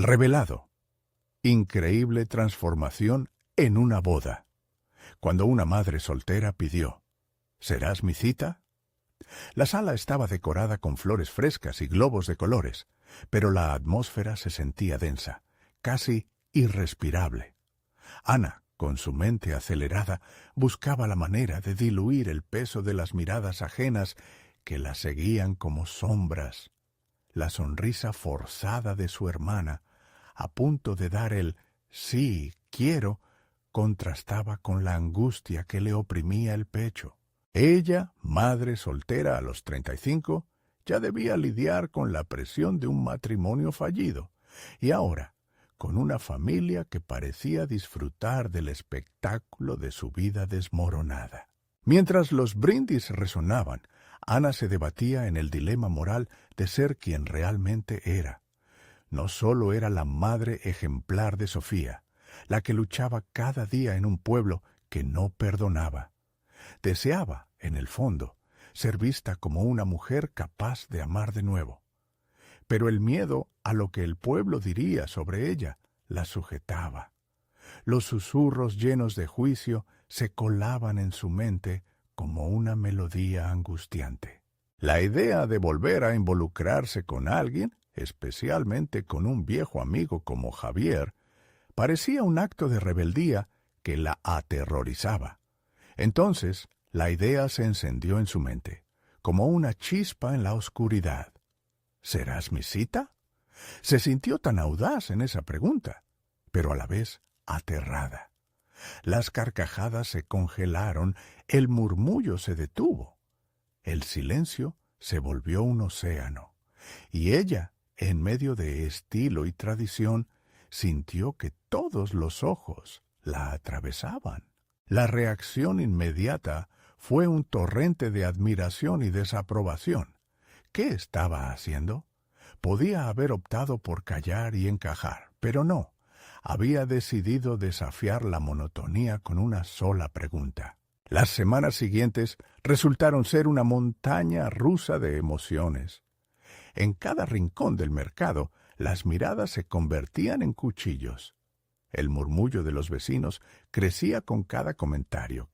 Revelado. Increíble transformación en una boda. Cuando una madre soltera pidió, ¿serás mi cita? La sala estaba decorada con flores frescas y globos de colores, pero la atmósfera se sentía densa, casi irrespirable. Ana, con su mente acelerada, buscaba la manera de diluir el peso de las miradas ajenas que la seguían como sombras. La sonrisa forzada de su hermana, a punto de dar el «sí, quiero», contrastaba con la angustia que le oprimía el pecho. Ella, madre soltera a los 35, ya debía lidiar con la presión de un matrimonio fallido, y ahora, con una familia que parecía disfrutar del espectáculo de su vida desmoronada. Mientras los brindis resonaban, Ana se debatía en el dilema moral de ser quien realmente era. No solo era la madre ejemplar de Sofía, la que luchaba cada día en un pueblo que no perdonaba. Deseaba, en el fondo, ser vista como una mujer capaz de amar de nuevo. Pero el miedo a lo que el pueblo diría sobre ella la sujetaba. Los susurros llenos de juicio se colaban en su mente como una melodía angustiante. La idea de volver a involucrarse con alguien, especialmente con un viejo amigo como Javier, parecía un acto de rebeldía que la aterrorizaba. Entonces, la idea se encendió en su mente, como una chispa en la oscuridad. ¿Serás mi cita? Se sintió tan audaz en esa pregunta, pero a la vez aterrada. Las carcajadas se congelaron, el murmullo se detuvo. El silencio se volvió un océano, y ella, en medio de estilo y tradición, sintió que todos los ojos la atravesaban. La reacción inmediata fue un torrente de admiración y desaprobación. ¿Qué estaba haciendo? Podía haber optado por callar y encajar, pero no. Había decidido desafiar la monotonía con una sola pregunta. Las semanas siguientes resultaron ser una montaña rusa de emociones. En cada rincón del mercado, las miradas se convertían en cuchillos. El murmullo de los vecinos crecía con cada comentario,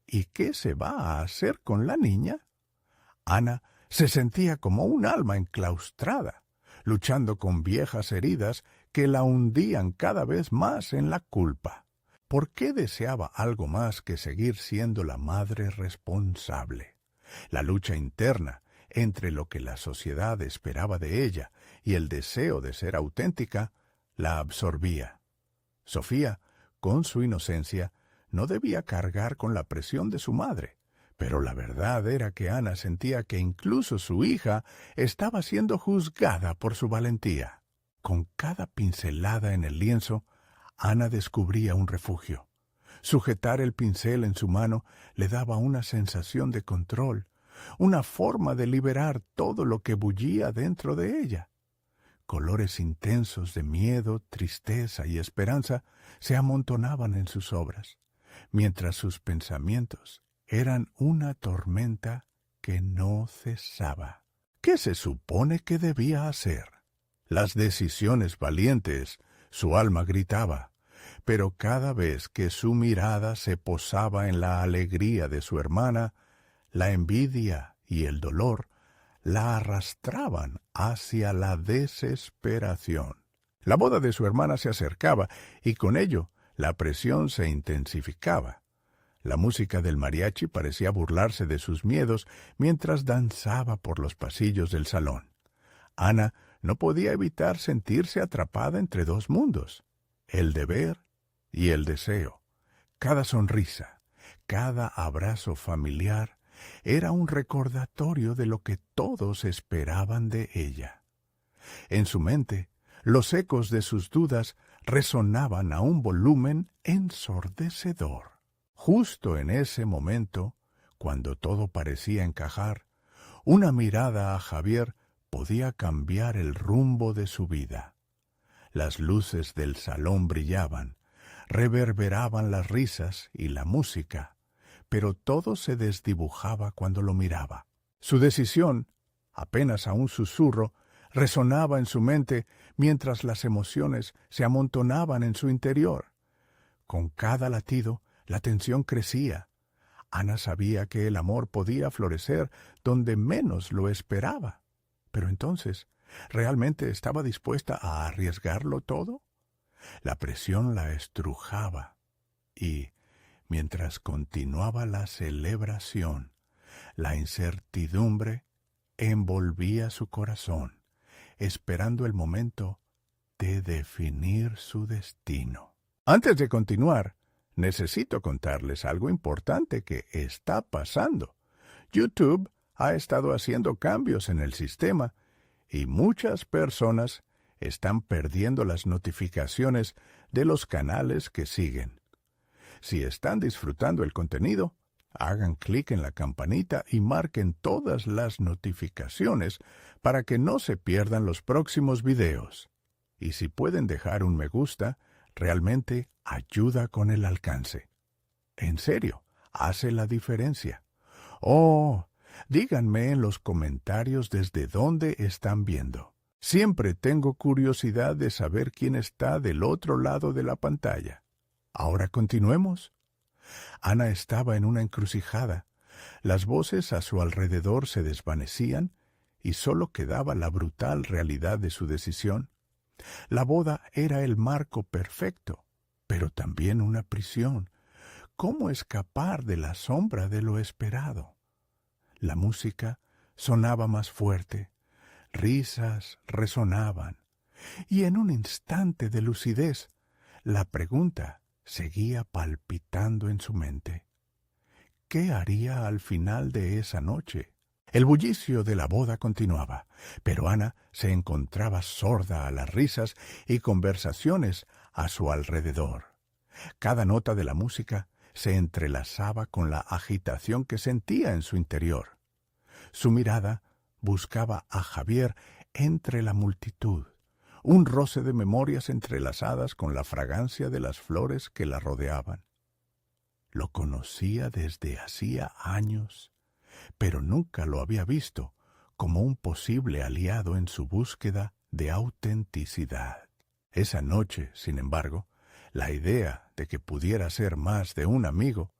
¿y qué se va a hacer con la niña? Ana se sentía como un alma enclaustrada, luchando con viejas heridas que la hundían cada vez más en la culpa. ¿Por qué deseaba algo más que seguir siendo la madre responsable? La lucha interna entre lo que la sociedad esperaba de ella y el deseo de ser auténtica la absorbía. Sofía, con su inocencia, no debía cargar con la presión de su madre, pero la verdad era que Ana sentía que incluso su hija estaba siendo juzgada por su valentía. Con cada pincelada en el lienzo, Ana descubría un refugio. Sujetar el pincel en su mano le daba una sensación de control, una forma de liberar todo lo que bullía dentro de ella. Colores intensos de miedo, tristeza y esperanza se amontonaban en sus obras, mientras sus pensamientos eran una tormenta que no cesaba. ¿Qué se supone que debía hacer? Las decisiones valientes, su alma gritaba, pero cada vez que su mirada se posaba en la alegría de su hermana, la envidia y el dolor la arrastraban hacia la desesperación. La boda de su hermana se acercaba y con ello la presión se intensificaba. La música del mariachi parecía burlarse de sus miedos mientras danzaba por los pasillos del salón. Ana no podía evitar sentirse atrapada entre dos mundos, el deber y el deseo. Cada sonrisa, cada abrazo familiar era un recordatorio de lo que todos esperaban de ella. En su mente, los ecos de sus dudas resonaban a un volumen ensordecedor. Justo en ese momento, cuando todo parecía encajar, una mirada a Javier podía cambiar el rumbo de su vida. Las luces del salón brillaban, reverberaban las risas y la música, pero todo se desdibujaba cuando lo miraba. Su decisión, apenas a un susurro, resonaba en su mente mientras las emociones se amontonaban en su interior. Con cada latido, la tensión crecía. Ana sabía que el amor podía florecer donde menos lo esperaba. Pero entonces, ¿realmente estaba dispuesta a arriesgarlo todo? La presión la estrujaba y, mientras continuaba la celebración, la incertidumbre envolvía su corazón, esperando el momento de definir su destino. Antes de continuar, necesito contarles algo importante que está pasando. YouTube ha estado haciendo cambios en el sistema y muchas personas están perdiendo las notificaciones de los canales que siguen. Si están disfrutando el contenido, hagan clic en la campanita y marquen todas las notificaciones para que no se pierdan los próximos videos. Y si pueden dejar un me gusta, realmente ayuda con el alcance. En serio, hace la diferencia. Oh, díganme en los comentarios desde dónde están viendo. Siempre tengo curiosidad de saber quién está del otro lado de la pantalla. Ahora continuemos. Ana estaba en una encrucijada. Las voces a su alrededor se desvanecían y solo quedaba la brutal realidad de su decisión. La boda era el marco perfecto, pero también una prisión. ¿Cómo escapar de la sombra de lo esperado? La música sonaba más fuerte, risas resonaban, y en un instante de lucidez, la pregunta seguía palpitando en su mente. ¿Qué haría al final de esa noche? El bullicio de la boda continuaba, pero Ana se encontraba sorda a las risas y conversaciones a su alrededor. Cada nota de la música se entrelazaba con la agitación que sentía en su interior. Su mirada buscaba a Javier entre la multitud, un roce de memorias entrelazadas con la fragancia de las flores que la rodeaban. Lo conocía desde hacía años, pero nunca lo había visto como un posible aliado en su búsqueda de autenticidad. Esa noche, sin embargo, la idea de que pudiera ser más de un amigo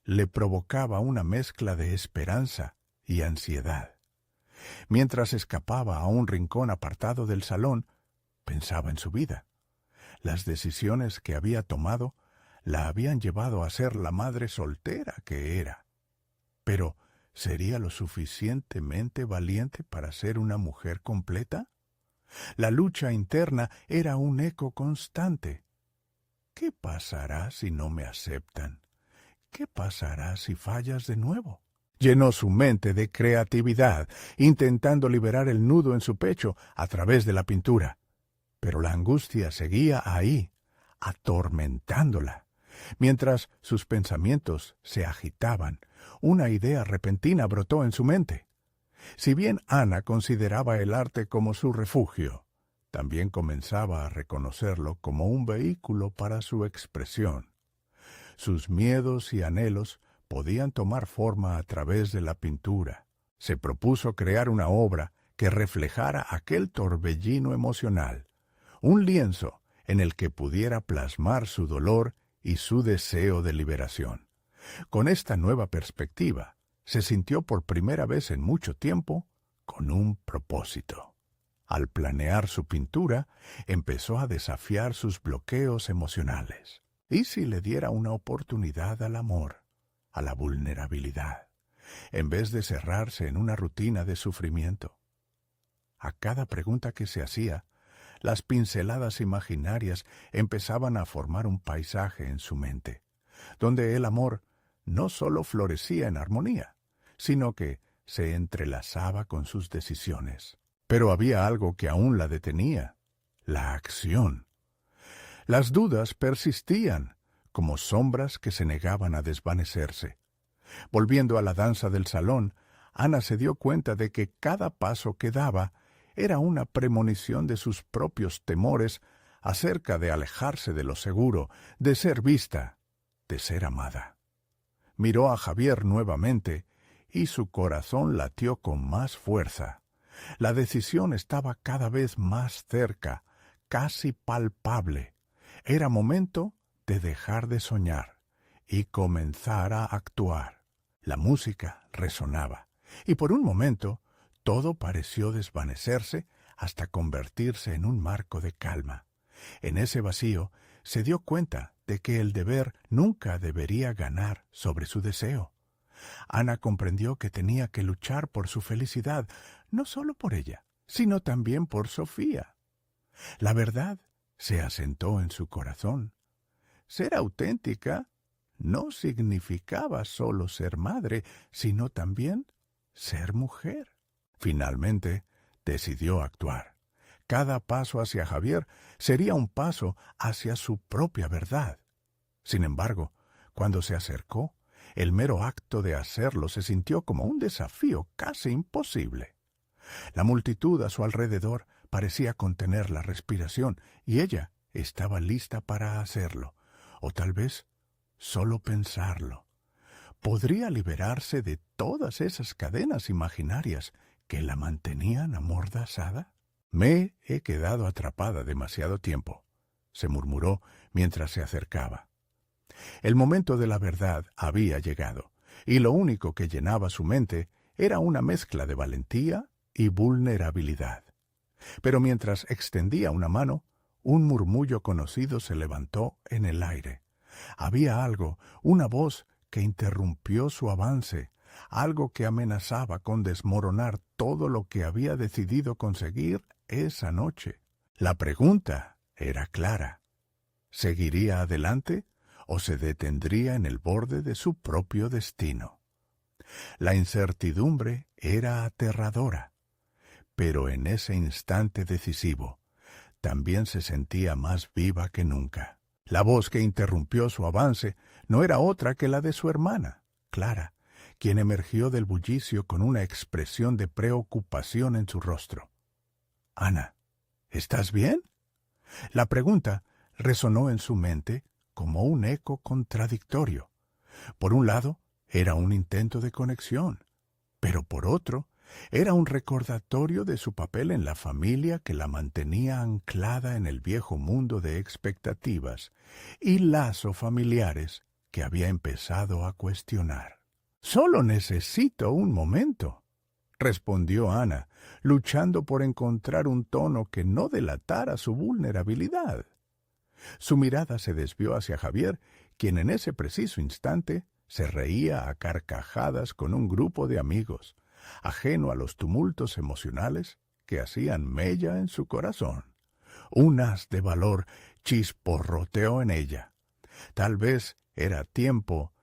le provocaba una mezcla de esperanza y ansiedad. Mientras escapaba a un rincón apartado del salón, pensaba en su vida. Las decisiones que había tomado la habían llevado a ser la madre soltera que era. Pero, ¿sería lo suficientemente valiente para ser una mujer completa? La lucha interna era un eco constante. ¿Qué pasará si no me aceptan? ¿Qué pasará si fallas de nuevo? Llenó su mente de creatividad, intentando liberar el nudo en su pecho a través de la pintura. Pero la angustia seguía ahí, atormentándola. Mientras sus pensamientos se agitaban, una idea repentina brotó en su mente. Si bien Ana consideraba el arte como su refugio, también comenzaba a reconocerlo como un vehículo para su expresión. Sus miedos y anhelos podían tomar forma a través de la pintura. Se propuso crear una obra que reflejara aquel torbellino emocional, un lienzo en el que pudiera plasmar su dolor y su deseo de liberación. Con esta nueva perspectiva, se sintió por primera vez en mucho tiempo con un propósito. Al planear su pintura, empezó a desafiar sus bloqueos emocionales. ¿Y si le diera una oportunidad al amor, a la vulnerabilidad, en vez de cerrarse en una rutina de sufrimiento? A cada pregunta que se hacía, las pinceladas imaginarias empezaban a formar un paisaje en su mente, donde el amor no solo florecía en armonía, sino que se entrelazaba con sus decisiones. Pero había algo que aún la detenía: la acción. Las dudas persistían, como sombras que se negaban a desvanecerse. Volviendo a la danza del salón, Ana se dio cuenta de que cada paso que daba era una premonición de sus propios temores acerca de alejarse de lo seguro, de ser vista, de ser amada. Miró a Javier nuevamente y su corazón latió con más fuerza. La decisión estaba cada vez más cerca, casi palpable. Era momento de dejar de soñar y comenzar a actuar. La música resonaba, y por un momento todo pareció desvanecerse hasta convertirse en un marco de calma. En ese vacío se dio cuenta de que el deber nunca debería ganar sobre su deseo. Ana comprendió que tenía que luchar por su felicidad, no solo por ella, sino también por Sofía. La verdad se asentó en su corazón. Ser auténtica no significaba solo ser madre, sino también ser mujer. Finalmente, decidió actuar. Cada paso hacia Javier sería un paso hacia su propia verdad. Sin embargo, cuando se acercó, el mero acto de hacerlo se sintió como un desafío casi imposible. La multitud a su alrededor parecía contener la respiración y ella estaba lista para hacerlo, o tal vez solo pensarlo. ¿Podría liberarse de todas esas cadenas imaginarias que la mantenían amordazada? Me he quedado atrapada demasiado tiempo, se murmuró mientras se acercaba. El momento de la verdad había llegado, y lo único que llenaba su mente era una mezcla de valentía y vulnerabilidad. Pero mientras extendía una mano, un murmullo conocido se levantó en el aire. Había algo, una voz que interrumpió su avance, algo que amenazaba con desmoronar todo lo que había decidido conseguir esa noche. La pregunta era clara. ¿Seguiría adelante o se detendría en el borde de su propio destino? La incertidumbre era aterradora, pero en ese instante decisivo también se sentía más viva que nunca. La voz que interrumpió su avance no era otra que la de su hermana, Clara, quien emergió del bullicio con una expresión de preocupación en su rostro. «Ana, ¿estás bien?». La pregunta resonó en su mente como un eco contradictorio. Por un lado, era un intento de conexión, pero por otro, era un recordatorio de su papel en la familia que la mantenía anclada en el viejo mundo de expectativas y lazos familiares que había empezado a cuestionar. «Solo necesito un momento», respondió Ana, luchando por encontrar un tono que no delatara su vulnerabilidad. Su mirada se desvió hacia Javier, quien en ese preciso instante se reía a carcajadas con un grupo de amigos, ajeno a los tumultos emocionales que hacían mella en su corazón. Un haz de valor chisporroteó en ella. Tal vez era tiempo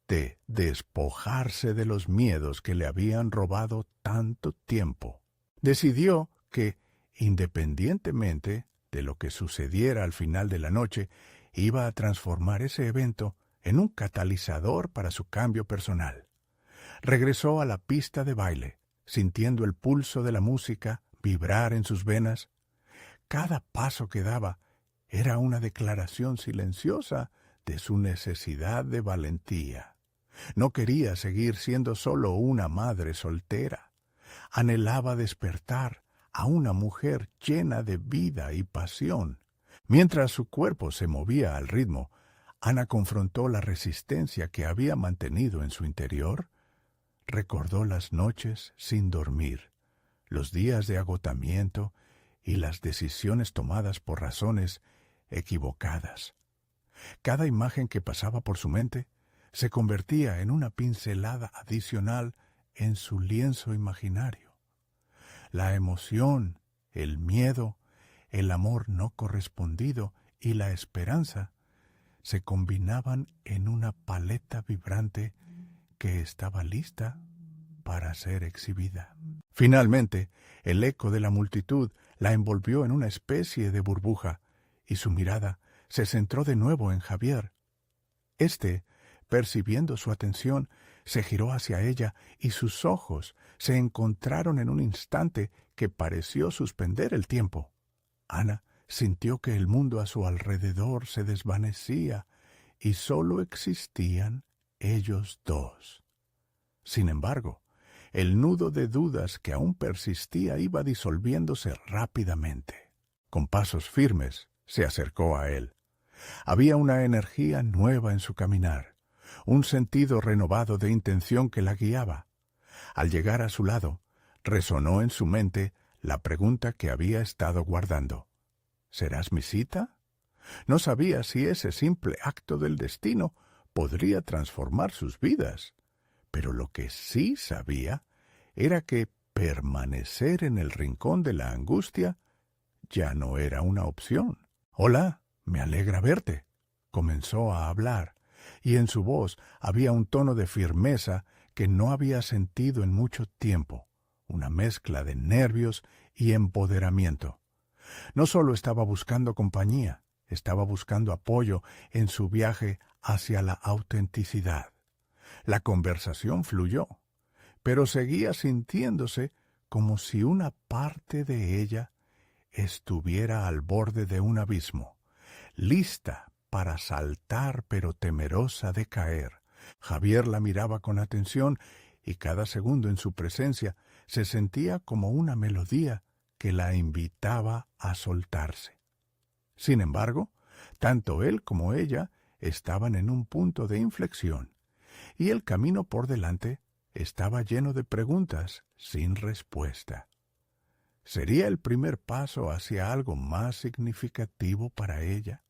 de despojarse de los miedos que le habían robado tanto tiempo. Decidió que, independientemente de lo que sucediera al final de la noche, iba a transformar ese evento en un catalizador para su cambio personal. Regresó a la pista de baile, sintiendo el pulso de la música vibrar en sus venas. Cada paso que daba era una declaración silenciosa de su necesidad de valentía. No quería seguir siendo solo una madre soltera. Anhelaba despertar a una mujer llena de vida y pasión. Mientras su cuerpo se movía al ritmo, Ana confrontó la resistencia que había mantenido en su interior. Recordó las noches sin dormir, los días de agotamiento y las decisiones tomadas por razones equivocadas. Cada imagen que pasaba por su mente se convertía en una pincelada adicional en su lienzo imaginario. La emoción, el miedo, el amor no correspondido y la esperanza se combinaban en una paleta vibrante que estaba lista para ser exhibida. Finalmente, el eco de la multitud la envolvió en una especie de burbuja y su mirada se centró de nuevo en Javier. Este, percibiendo su atención, se giró hacia ella y sus ojos se encontraron en un instante que pareció suspender el tiempo. Ana sintió que el mundo a su alrededor se desvanecía y solo existían ellos dos. Sin embargo, el nudo de dudas que aún persistía iba disolviéndose rápidamente. Con pasos firmes se acercó a él. Había una energía nueva en su caminar, un sentido renovado de intención que la guiaba. Al llegar a su lado, resonó en su mente la pregunta que había estado guardando. ¿Serás mi cita? No sabía si ese simple acto del destino podría transformar sus vidas, pero lo que sí sabía era que permanecer en el rincón de la angustia ya no era una opción. «Hola, me alegra verte», comenzó a hablar, y en su voz había un tono de firmeza que no había sentido en mucho tiempo, una mezcla de nervios y empoderamiento. No solo estaba buscando compañía, estaba buscando apoyo en su viaje hacia la autenticidad. La conversación fluyó, pero seguía sintiéndose como si una parte de ella estuviera al borde de un abismo, lista para saltar pero temerosa de caer. Javier la miraba con atención y cada segundo en su presencia se sentía como una melodía que la invitaba a soltarse. Sin embargo, tanto él como ella estaban en un punto de inflexión, y el camino por delante estaba lleno de preguntas sin respuesta. ¿Sería el primer paso hacia algo más significativo para ella?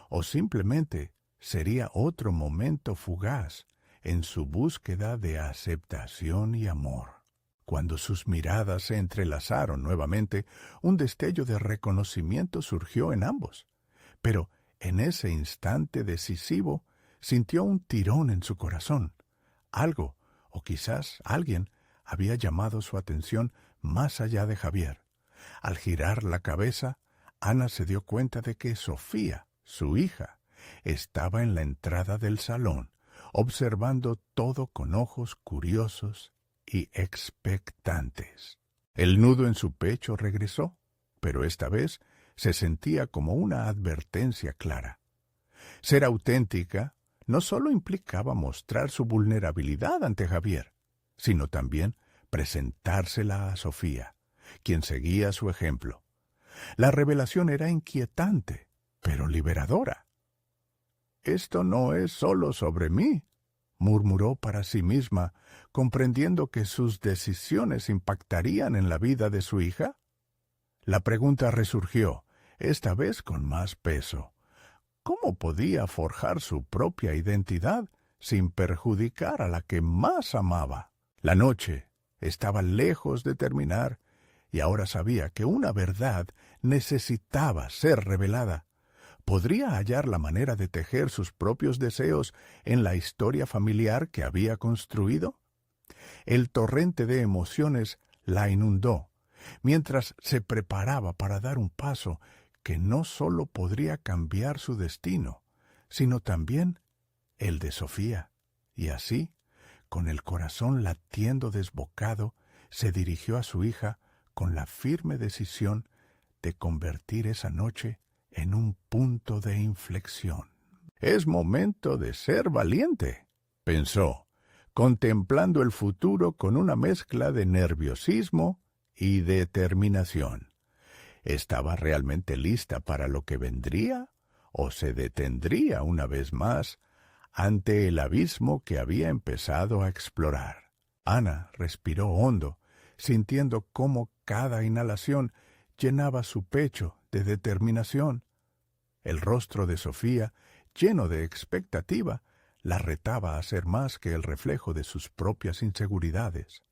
¿O simplemente sería otro momento fugaz en su búsqueda de aceptación y amor? Cuando sus miradas se entrelazaron nuevamente, un destello de reconocimiento surgió en ambos. Pero en ese instante decisivo sintió un tirón en su corazón. Algo, o quizás alguien, había llamado su atención más allá de Javier. Al girar la cabeza, Ana se dio cuenta de que Sofía, su hija, estaba en la entrada del salón, observando todo con ojos curiosos y expectantes. El nudo en su pecho regresó, pero esta vez se sentía como una advertencia clara. Ser auténtica no solo implicaba mostrar su vulnerabilidad ante Javier, sino también presentársela a Sofía, quien seguía su ejemplo. La revelación era inquietante, pero liberadora. «Esto no es solo sobre mí», murmuró para sí misma, comprendiendo que sus decisiones impactarían en la vida de su hija. La pregunta resurgió, esta vez con más peso. ¿Cómo podía forjar su propia identidad sin perjudicar a la que más amaba? La noche estaba lejos de terminar y ahora sabía que una verdad necesitaba ser revelada. ¿Podría hallar la manera de tejer sus propios deseos en la historia familiar que había construido? El torrente de emociones la inundó, mientras se preparaba para dar un paso que no solo podría cambiar su destino, sino también el de Sofía. Y así, con el corazón latiendo desbocado, se dirigió a su hija con la firme decisión de convertir esa noche en un punto de inflexión. «Es momento de ser valiente», pensó, contemplando el futuro con una mezcla de nerviosismo y determinación. ¿Estaba realmente lista para lo que vendría o se detendría una vez más ante el abismo que había empezado a explorar? Ana respiró hondo, sintiendo cómo cada inhalación llenaba su pecho de determinación. El rostro de Sofía, lleno de expectativa, la retaba a ser más que el reflejo de sus propias inseguridades.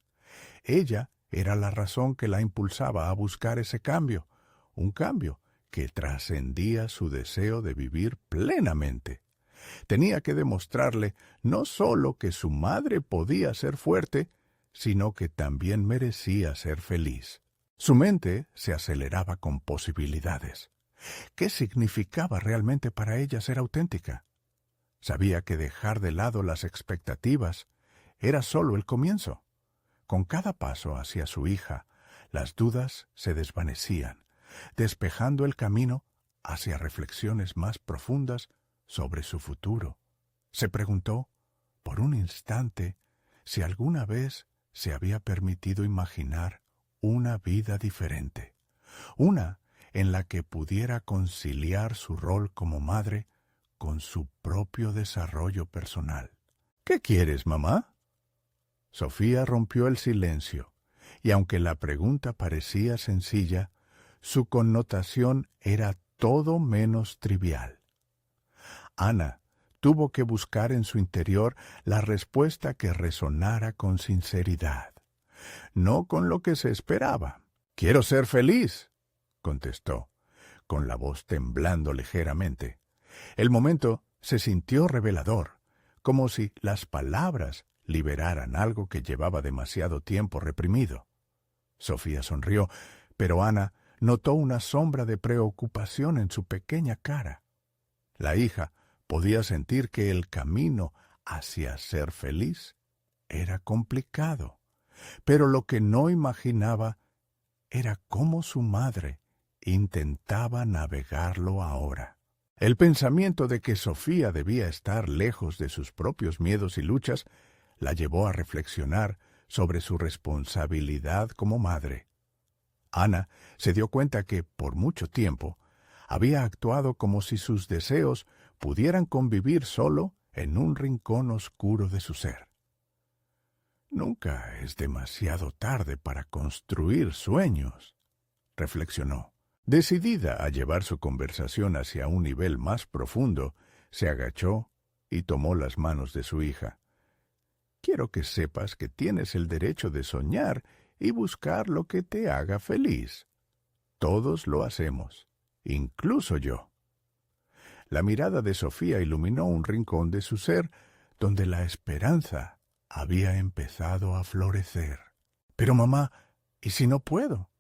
Ella era la razón que la impulsaba a buscar ese cambio, un cambio que trascendía su deseo de vivir plenamente. Tenía que demostrarle no solo que su madre podía ser fuerte, sino que también merecía ser feliz. Su mente se aceleraba con posibilidades. ¿Qué significaba realmente para ella ser auténtica? Sabía que dejar de lado las expectativas era solo el comienzo. Con cada paso hacia su hija, las dudas se desvanecían, despejando el camino hacia reflexiones más profundas sobre su futuro. Se preguntó, por un instante, si alguna vez se había permitido imaginar una vida diferente, una en la que pudiera conciliar su rol como madre con su propio desarrollo personal. ¿Qué quieres, mamá? Sofía rompió el silencio, y aunque la pregunta parecía sencilla, su connotación era todo menos trivial. Ana tuvo que buscar en su interior la respuesta que resonara con sinceridad, no con lo que se esperaba. «Quiero ser feliz», contestó, con la voz temblando ligeramente. El momento se sintió revelador, como si las palabras liberaran algo que llevaba demasiado tiempo reprimido. Sofía sonrió, pero Ana notó una sombra de preocupación en su pequeña cara. La hija podía sentir que el camino hacia ser feliz era complicado, pero lo que no imaginaba era cómo su madre intentaba navegarlo ahora. El pensamiento de que Sofía debía estar lejos de sus propios miedos y luchas la llevó a reflexionar sobre su responsabilidad como madre. Ana se dio cuenta que, por mucho tiempo, había actuado como si sus deseos pudieran convivir solo en un rincón oscuro de su ser. «Nunca es demasiado tarde para construir sueños», reflexionó. Decidida a llevar su conversación hacia un nivel más profundo, se agachó y tomó las manos de su hija. «Quiero que sepas que tienes el derecho de soñar y buscar lo que te haga feliz. Todos lo hacemos, incluso yo». La mirada de Sofía iluminó un rincón de su ser donde la esperanza había empezado a florecer. «Pero mamá, ¿y si no puedo?».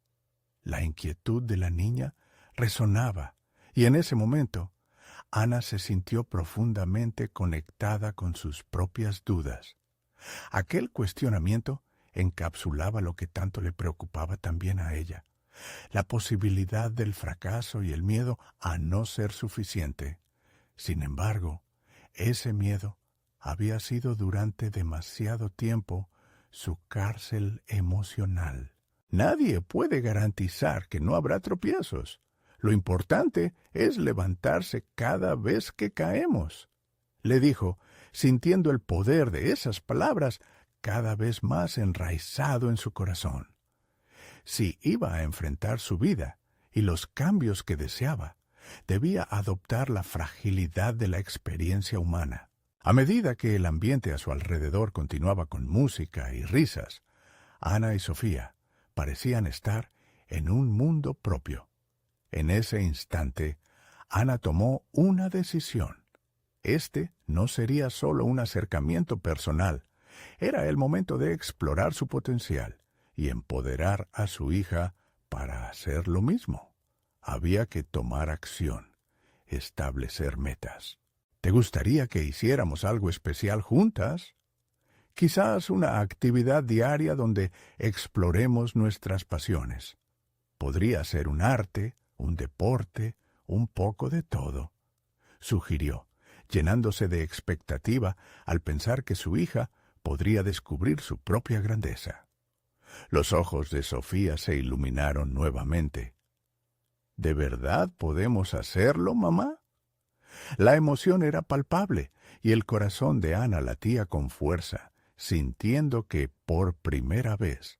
La inquietud de la niña resonaba, y en ese momento Ana se sintió profundamente conectada con sus propias dudas. Aquel cuestionamiento encapsulaba lo que tanto le preocupaba también a ella: la posibilidad del fracaso y el miedo a no ser suficiente. Sin embargo, ese miedo había sido durante demasiado tiempo su cárcel emocional. Nadie puede garantizar que no habrá tropiezos. Lo importante es levantarse cada vez que caemos, le dijo, sintiendo el poder de esas palabras cada vez más enraizado en su corazón. Si iba a enfrentar su vida y los cambios que deseaba, debía adoptar la fragilidad de la experiencia humana. A medida que el ambiente a su alrededor continuaba con música y risas, Ana y Sofía parecían estar en un mundo propio. En ese instante, Ana tomó una decisión. Este no sería solo un acercamiento personal, era el momento de explorar su potencial y empoderar a su hija para hacer lo mismo. Había que tomar acción, establecer metas. ¿Te gustaría que hiciéramos algo especial juntas? Quizás una actividad diaria donde exploremos nuestras pasiones. Podría ser un arte, un deporte, un poco de todo, sugirió, llenándose de expectativa al pensar que su hija podría descubrir su propia grandeza. Los ojos de Sofía se iluminaron nuevamente. ¿De verdad podemos hacerlo, mamá? La emoción era palpable y el corazón de Ana latía con fuerza, sintiendo que, por primera vez,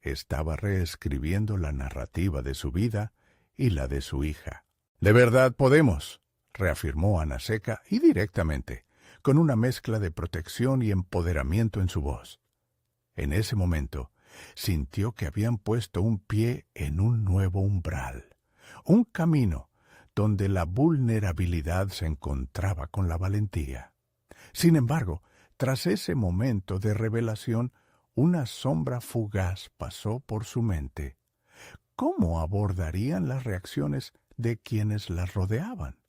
estaba reescribiendo la narrativa de su vida y la de su hija. «De verdad podemos», reafirmó Ana seca y directamente, con una mezcla de protección y empoderamiento en su voz. En ese momento, sintió que habían puesto un pie en un nuevo umbral, un camino donde la vulnerabilidad se encontraba con la valentía. Sin embargo, tras ese momento de revelación, una sombra fugaz pasó por su mente. ¿Cómo abordarían las reacciones de quienes las rodeaban?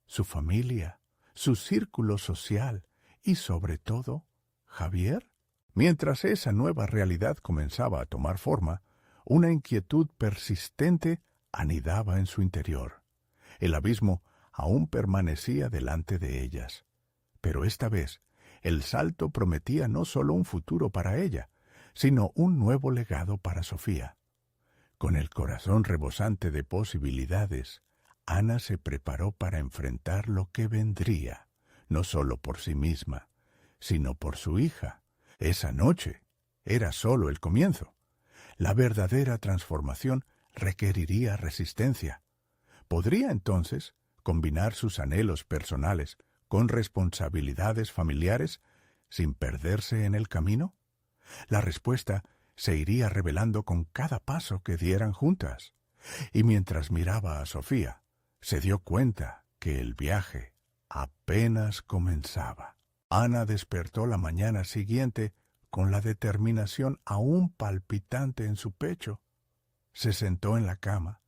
Su familia, su círculo social y, sobre todo, Javier. Mientras esa nueva realidad comenzaba a tomar forma, una inquietud persistente anidaba en su interior. El abismo aún permanecía delante de ellas. Pero esta vez, el salto prometía no solo un futuro para ella, sino un nuevo legado para Sofía. Con el corazón rebosante de posibilidades, Ana se preparó para enfrentar lo que vendría, no solo por sí misma, sino por su hija. Esa noche era solo el comienzo. La verdadera transformación requeriría resistencia. ¿Podría entonces combinar sus anhelos personales con responsabilidades familiares sin perderse en el camino? La respuesta se iría revelando con cada paso que dieran juntas. Y mientras miraba a Sofía, se dio cuenta que el viaje apenas comenzaba. Ana despertó la mañana siguiente con la determinación aún palpitante en su pecho. Se sentó en la cama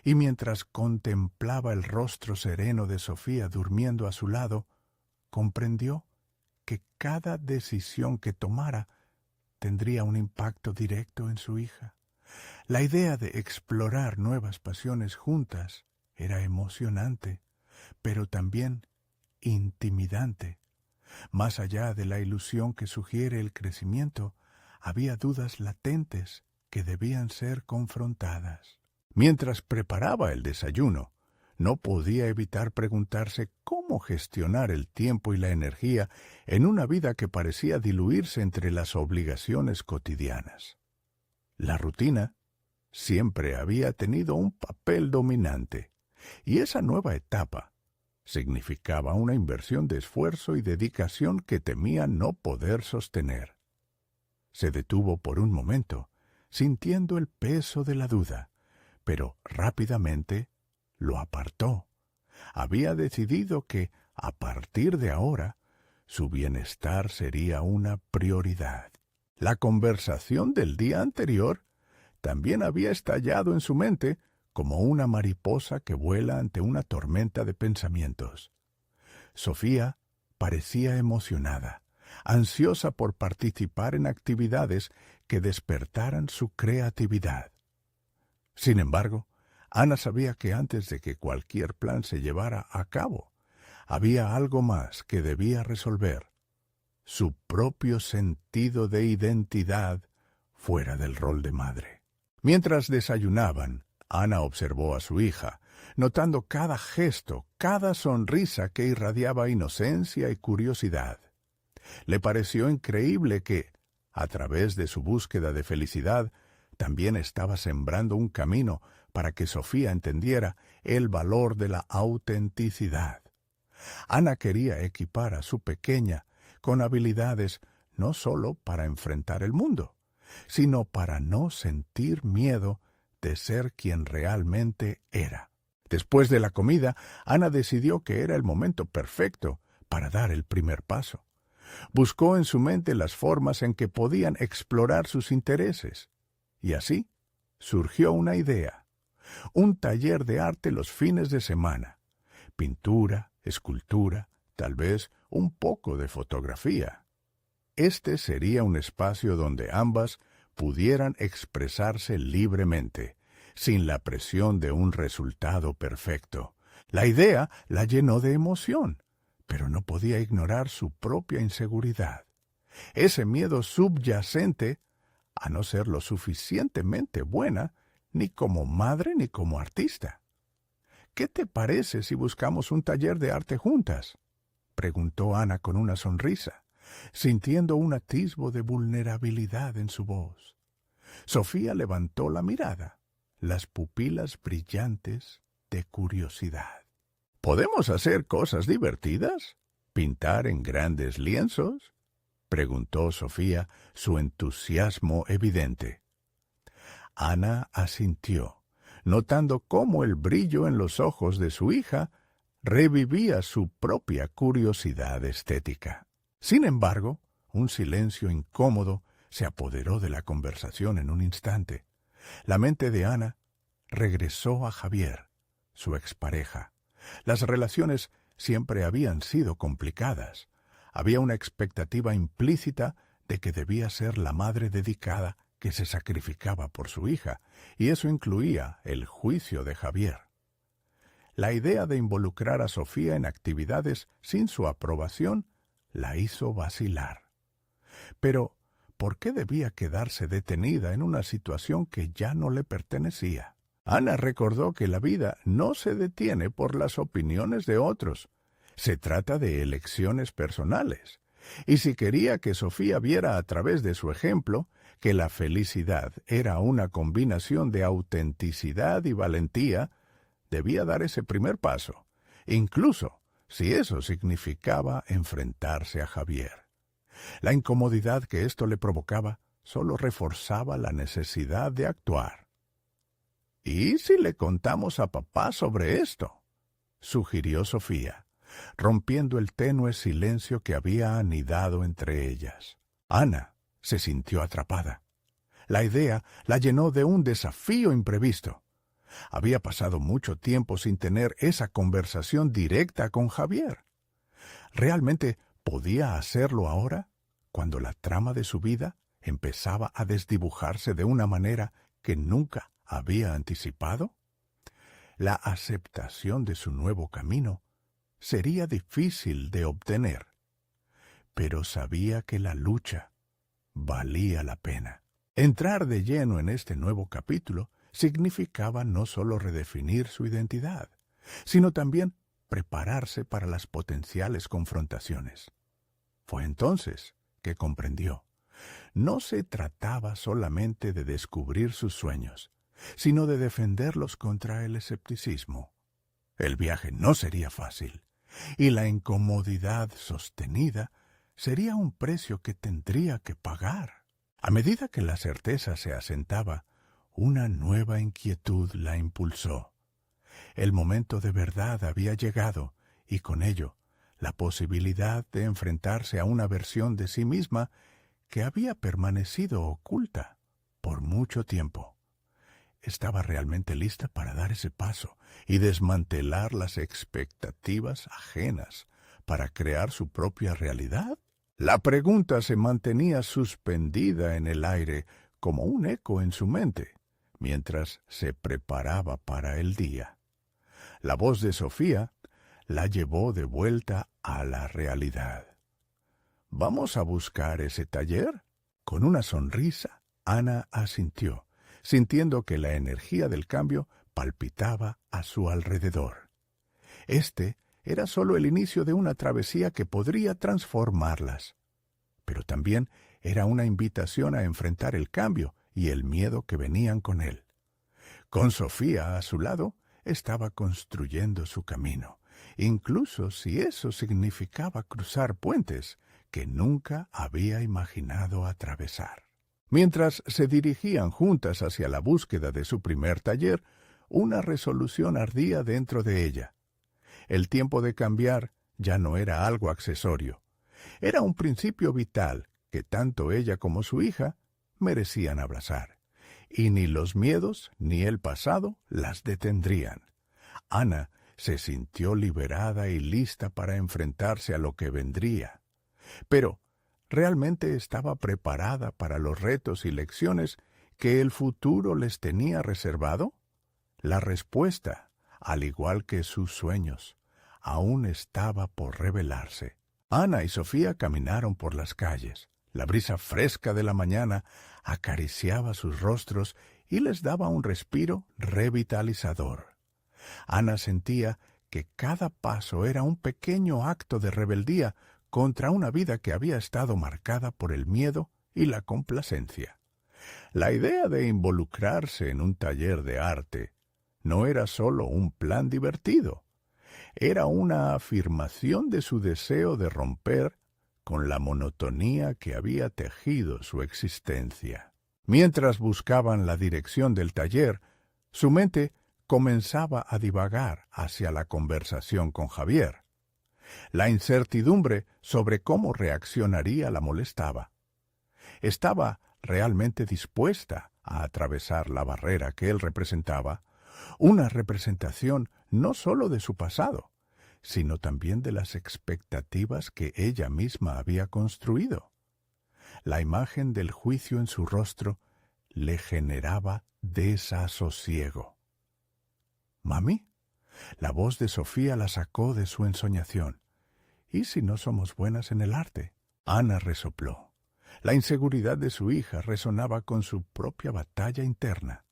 y mientras contemplaba el rostro sereno de Sofía durmiendo a su lado, comprendió que cada decisión que tomara tendría un impacto directo en su hija. La idea de explorar nuevas pasiones juntas era emocionante, pero también intimidante. Más allá de la ilusión que sugiere el crecimiento, había dudas latentes que debían ser confrontadas. Mientras preparaba el desayuno, no podía evitar preguntarse cómo gestionar el tiempo y la energía en una vida que parecía diluirse entre las obligaciones cotidianas. La rutina siempre había tenido un papel dominante, y esa nueva etapa significaba una inversión de esfuerzo y dedicación que temía no poder sostener. Se detuvo por un momento, sintiendo el peso de la duda, pero rápidamente lo apartó. Había decidido que, a partir de ahora, su bienestar sería una prioridad. La conversación del día anterior también había estallado en su mente como una mariposa que vuela ante una tormenta de pensamientos. Sofía parecía emocionada, ansiosa por participar en actividades que despertaran su creatividad. Sin embargo, Ana sabía que antes de que cualquier plan se llevara a cabo, había algo más que debía resolver: su propio sentido de identidad fuera del rol de madre. Mientras desayunaban, Ana observó a su hija, notando cada gesto, cada sonrisa que irradiaba inocencia y curiosidad. Le pareció increíble que, a través de su búsqueda de felicidad, también estaba sembrando un camino para que Sofía entendiera el valor de la autenticidad. Ana quería equipar a su pequeña con habilidades no solo para enfrentar el mundo, sino para no sentir miedo de ser quien realmente era. Después de la comida, Ana decidió que era el momento perfecto para dar el primer paso. Buscó en su mente las formas en que podían explorar sus intereses, y así surgió una idea: un taller de arte los fines de semana. Pintura, escultura, tal vez un poco de fotografía. Este sería un espacio donde ambas pudieran expresarse libremente, sin la presión de un resultado perfecto. La idea la llenó de emoción, pero no podía ignorar su propia inseguridad. Ese miedo subyacente a no ser lo suficientemente buena ni como madre ni como artista. ¿Qué te parece si buscamos un taller de arte juntas?, preguntó Ana con una sonrisa, sintiendo un atisbo de vulnerabilidad en su voz. Sofía levantó la mirada, las pupilas brillantes de curiosidad. ¿Podemos hacer cosas divertidas? ¿Pintar en grandes lienzos?, preguntó Sofía, su entusiasmo evidente. Ana asintió, notando cómo el brillo en los ojos de su hija revivía su propia curiosidad estética. Sin embargo, un silencio incómodo se apoderó de la conversación en un instante. La mente de Ana regresó a Javier, su expareja. Las relaciones siempre habían sido complicadas. Había una expectativa implícita de que debía ser la madre dedicada que se sacrificaba por su hija, y eso incluía el juicio de Javier. La idea de involucrar a Sofía en actividades sin su aprobación la hizo vacilar. Pero, por qué debía quedarse detenida en una situación que ya no le pertenecía. Ana recordó que la vida no se detiene por las opiniones de otros. Se trata de elecciones personales. Y si quería que Sofía viera a través de su ejemplo que la felicidad era una combinación de autenticidad y valentía, debía dar ese primer paso, incluso si eso significaba enfrentarse a Javier. La incomodidad que esto le provocaba solo reforzaba la necesidad de actuar. ¿Y si le contamos a papá sobre esto?, sugirió Sofía, rompiendo el tenue silencio que había anidado entre ellas. Ana se sintió atrapada. La idea la llenó de un desafío imprevisto. Había pasado mucho tiempo sin tener esa conversación directa con Javier. ¿Realmente podía hacerlo ahora, cuando la trama de su vida empezaba a desdibujarse de una manera que nunca había anticipado? La aceptación de su nuevo camino sería difícil de obtener, pero sabía que la lucha valía la pena. Entrar de lleno en este nuevo capítulo significaba no solo redefinir su identidad, sino también prepararse para las potenciales confrontaciones. Fue entonces que comprendió. No se trataba solamente de descubrir sus sueños, sino de defenderlos contra el escepticismo. El viaje no sería fácil, y la incomodidad sostenida sería un precio que tendría que pagar. A medida que la certeza se asentaba, una nueva inquietud la impulsó. El momento de verdad había llegado, y con ello, la posibilidad de enfrentarse a una versión de sí misma que había permanecido oculta por mucho tiempo. Estaba realmente lista para dar ese paso y desmantelar las expectativas ajenas para crear su propia realidad. La pregunta se mantenía suspendida en el aire como un eco en su mente, mientras se preparaba para el día. La voz de Sofía la llevó de vuelta a la realidad. ¿Vamos a buscar ese taller? Con una sonrisa, Ana asintió, sintiendo que la energía del cambio palpitaba a su alrededor. Este era solo el inicio de una travesía que podría transformarlas, pero también era una invitación a enfrentar el cambio y el miedo que venían con él. Con Sofía a su lado, estaba construyendo su camino, incluso si eso significaba cruzar puentes que nunca había imaginado atravesar. Mientras se dirigían juntas hacia la búsqueda de su primer taller, una resolución ardía dentro de ella. El tiempo de cambiar ya no era algo accesorio. Era un principio vital que tanto ella como su hija merecían abrazar. Y ni los miedos ni el pasado las detendrían. Ana se sintió liberada y lista para enfrentarse a lo que vendría. Pero, ¿realmente estaba preparada para los retos y lecciones que el futuro les tenía reservado? La respuesta, al igual que sus sueños, aún estaba por revelarse. Ana y Sofía caminaron por las calles. La brisa fresca de la mañana acariciaba sus rostros y les daba un respiro revitalizador. Ana sentía que cada paso era un pequeño acto de rebeldía contra una vida que había estado marcada por el miedo y la complacencia. La idea de involucrarse en un taller de arte no era solo un plan divertido, era una afirmación de su deseo de romper con la monotonía que había tejido su existencia. Mientras buscaban la dirección del taller, su mente comenzaba a divagar hacia la conversación con Javier. La incertidumbre sobre cómo reaccionaría la molestaba. ¿Estaba realmente dispuesta a atravesar la barrera que él representaba? Una representación no solo de su pasado, sino también de las expectativas que ella misma había construido. La imagen del juicio en su rostro le generaba desasosiego. «Mami», la voz de Sofía la sacó de su ensoñación. «¿Y si no somos buenas en el arte?». Ana resopló. La inseguridad de su hija resonaba con su propia batalla interna.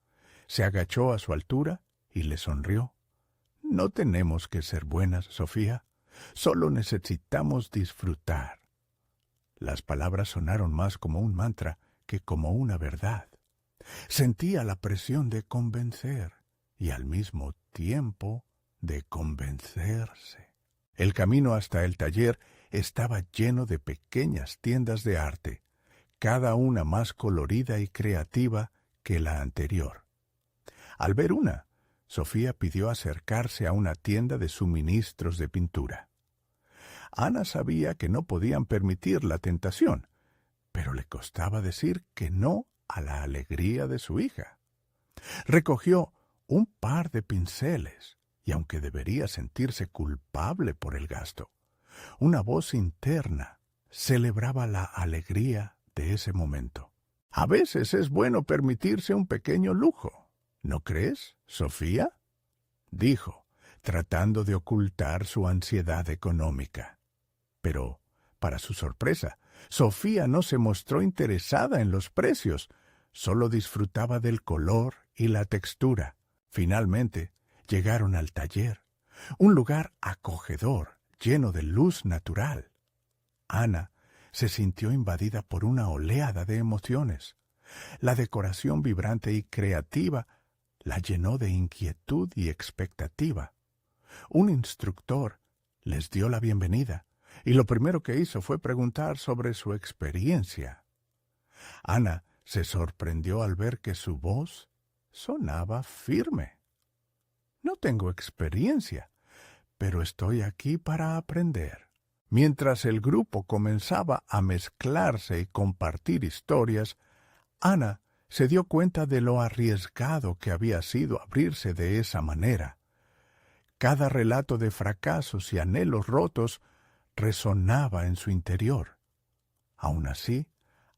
Se agachó a su altura y le sonrió. No tenemos que ser buenas, Sofía. Solo necesitamos disfrutar. Las palabras sonaron más como un mantra que como una verdad. Sentía la presión de convencer y al mismo tiempo de convencerse. El camino hasta el taller estaba lleno de pequeñas tiendas de arte, cada una más colorida y creativa que la anterior. Al ver una, Sofía pidió acercarse a una tienda de suministros de pintura. Ana sabía que no podían permitir la tentación, pero le costaba decir que no a la alegría de su hija. Recogió un par de pinceles, y aunque debería sentirse culpable por el gasto, una voz interna celebraba la alegría de ese momento. A veces es bueno permitirse un pequeño lujo, ¿no crees, Sofía?, dijo, tratando de ocultar su ansiedad económica. Pero, para su sorpresa, Sofía no se mostró interesada en los precios, solo disfrutaba del color y la textura. Finalmente, llegaron al taller, un lugar acogedor, lleno de luz natural. Ana se sintió invadida por una oleada de emociones. La decoración vibrante y creativa la llenó de inquietud y expectativa. Un instructor les dio la bienvenida, y lo primero que hizo fue preguntar sobre su experiencia. Ana se sorprendió al ver que su voz sonaba firme. No tengo experiencia, pero estoy aquí para aprender. Mientras el grupo comenzaba a mezclarse y compartir historias, Ana se dio cuenta de lo arriesgado que había sido abrirse de esa manera. Cada relato de fracasos y anhelos rotos resonaba en su interior. Aun así,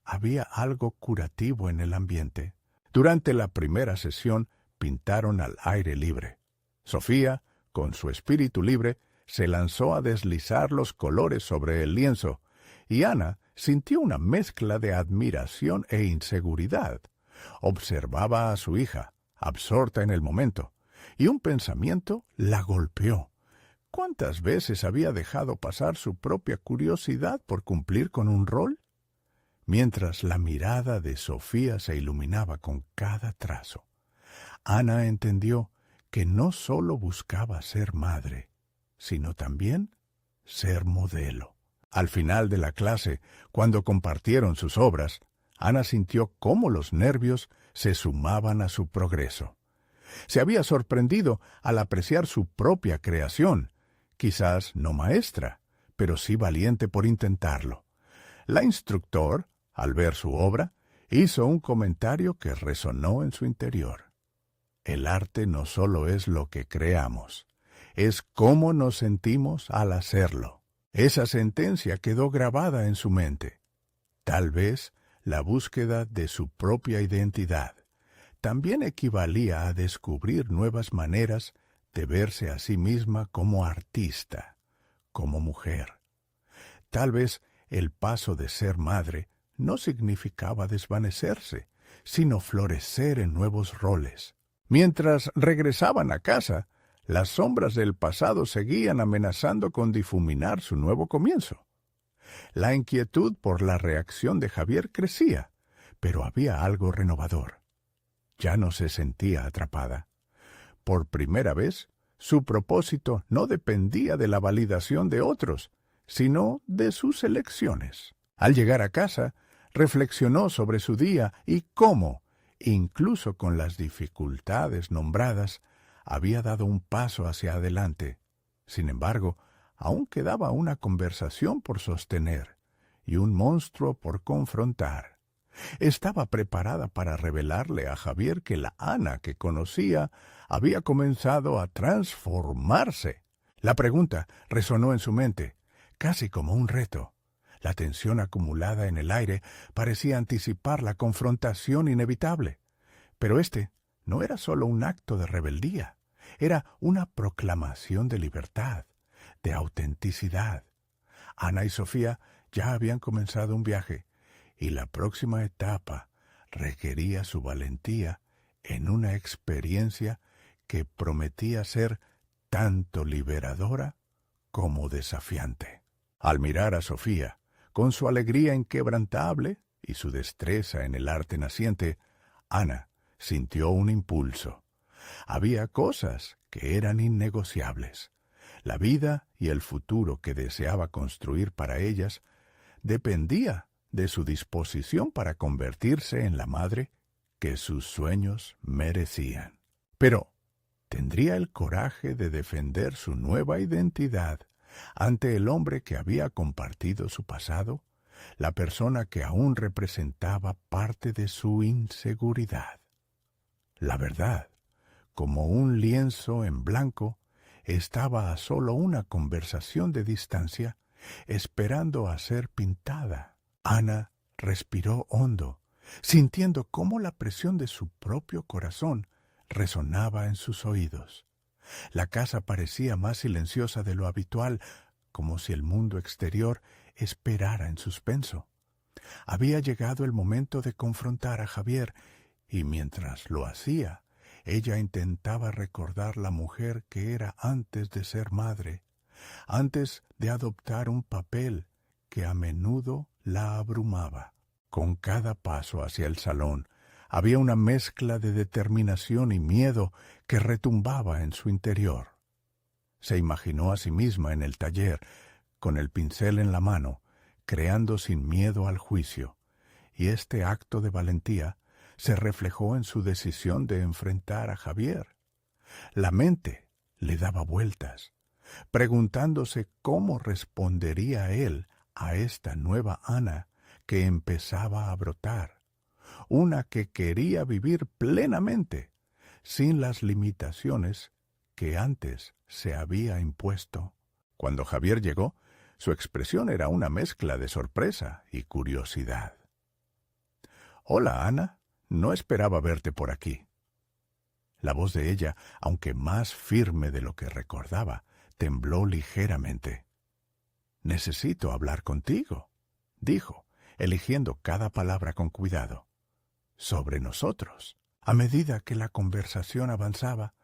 había algo curativo en el ambiente. Durante la primera sesión pintaron al aire libre. Sofía, con su espíritu libre, se lanzó a deslizar los colores sobre el lienzo, y Ana sintió una mezcla de admiración e inseguridad. Observaba a su hija, absorta en el momento, y un pensamiento la golpeó. ¿Cuántas veces había dejado pasar su propia curiosidad por cumplir con un rol? Mientras la mirada de Sofía se iluminaba con cada trazo, Ana entendió que no solo buscaba ser madre, sino también ser modelo. Al final de la clase, cuando compartieron sus obras, Ana sintió cómo los nervios se sumaban a su progreso. Se había sorprendido al apreciar su propia creación, quizás no maestra, pero sí valiente por intentarlo. La instructor, al ver su obra, hizo un comentario que resonó en su interior. El arte no solo es lo que creamos, es cómo nos sentimos al hacerlo. Esa sentencia quedó grabada en su mente. Tal vez la búsqueda de su propia identidad también equivalía a descubrir nuevas maneras de verse a sí misma como artista, como mujer. Tal vez el paso de ser madre no significaba desvanecerse, sino florecer en nuevos roles. Mientras regresaban a casa, las sombras del pasado seguían amenazando con difuminar su nuevo comienzo. La inquietud por la reacción de Javier crecía, pero había algo renovador. Ya no se sentía atrapada. Por primera vez, su propósito no dependía de la validación de otros, sino de sus elecciones. Al llegar a casa, reflexionó sobre su día y cómo, incluso con las dificultades nombradas, había dado un paso hacia adelante. Sin embargo, aún quedaba una conversación por sostener y un monstruo por confrontar. Estaba preparada para revelarle a Javier que la Ana que conocía había comenzado a transformarse. La pregunta resonó en su mente, casi como un reto. La tensión acumulada en el aire parecía anticipar la confrontación inevitable. Pero este no era solo un acto de rebeldía, era una proclamación de libertad, de autenticidad. Ana y Sofía ya habían comenzado un viaje, y la próxima etapa requería su valentía en una experiencia que prometía ser tanto liberadora como desafiante. Al mirar a Sofía, con su alegría inquebrantable y su destreza en el arte naciente, Ana sintió un impulso. Había cosas que eran innegociables. La vida y el futuro que deseaba construir para ellas dependía de su disposición para convertirse en la madre que sus sueños merecían. Pero, ¿tendría el coraje de defender su nueva identidad ante el hombre que había compartido su pasado, la persona que aún representaba parte de su inseguridad? La verdad, como un lienzo en blanco, estaba a solo una conversación de distancia, esperando a ser pintada. Ana respiró hondo, sintiendo cómo la presión de su propio corazón resonaba en sus oídos. La casa parecía más silenciosa de lo habitual, como si el mundo exterior esperara en suspenso. Había llegado el momento de confrontar a Javier, y mientras lo hacía, ella intentaba recordar la mujer que era antes de ser madre, antes de adoptar un papel que a menudo la abrumaba. Con cada paso hacia el salón, había una mezcla de determinación y miedo que retumbaba en su interior. Se imaginó a sí misma en el taller, con el pincel en la mano, creando sin miedo al juicio, y este acto de valentía se reflejó en su decisión de enfrentar a Javier. La mente le daba vueltas, preguntándose cómo respondería él a esta nueva Ana que empezaba a brotar, una que quería vivir plenamente, sin las limitaciones que antes se había impuesto. Cuando Javier llegó, su expresión era una mezcla de sorpresa y curiosidad. «Hola, Ana, no esperaba verte por aquí». La voz de ella, aunque más firme de lo que recordaba, tembló ligeramente. «Necesito hablar contigo», dijo, eligiendo cada palabra con cuidado. «Sobre nosotros». A medida que la conversación avanzaba,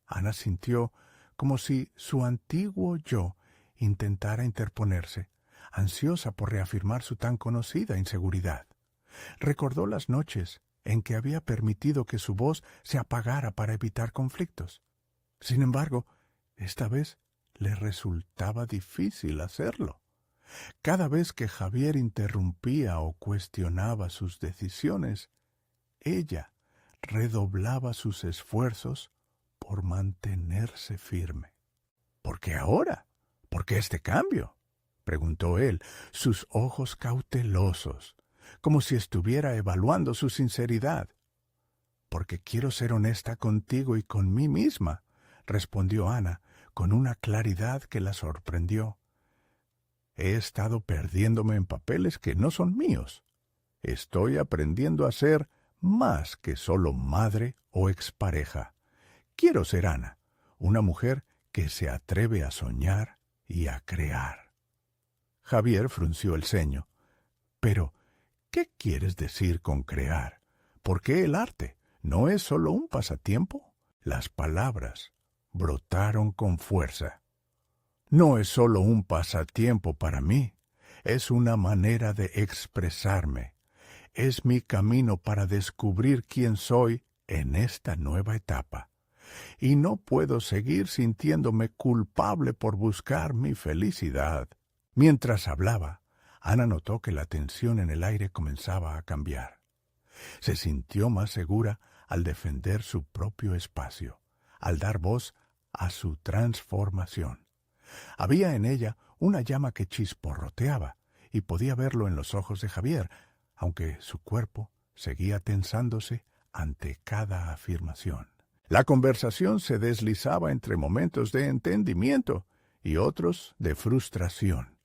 Ana sintió como si su antiguo yo intentara interponerse, ansiosa por reafirmar su tan conocida inseguridad. Recordó las noches en que había permitido que su voz se apagara para evitar conflictos. Sin embargo, esta vez le resultaba difícil hacerlo. Cada vez que Javier interrumpía o cuestionaba sus decisiones, ella redoblaba sus esfuerzos por mantenerse firme. «¿Por qué ahora? ¿Por qué este cambio?», preguntó él, sus ojos cautelosos, como si estuviera evaluando su sinceridad. «Porque quiero ser honesta contigo y con mí misma», respondió Ana, con una claridad que la sorprendió. «He estado perdiéndome en papeles que no son míos. Estoy aprendiendo a ser más que solo madre o expareja. Quiero ser Ana, una mujer que se atreve a soñar y a crear». Javier frunció el ceño. «Pero, ¿qué quieres decir con crear? ¿Por qué el arte? ¿No es solo un pasatiempo?». Las palabras brotaron con fuerza. «No es solo un pasatiempo para mí, es una manera de expresarme. Es mi camino para descubrir quién soy en esta nueva etapa. Y no puedo seguir sintiéndome culpable por buscar mi felicidad». Mientras hablaba, Ana notó que la tensión en el aire comenzaba a cambiar. Se sintió más segura al defender su propio espacio, al dar voz a su transformación. Había en ella una llama que chisporroteaba, y podía verlo en los ojos de Javier, aunque su cuerpo seguía tensándose ante cada afirmación. La conversación se deslizaba entre momentos de entendimiento y otros de frustración.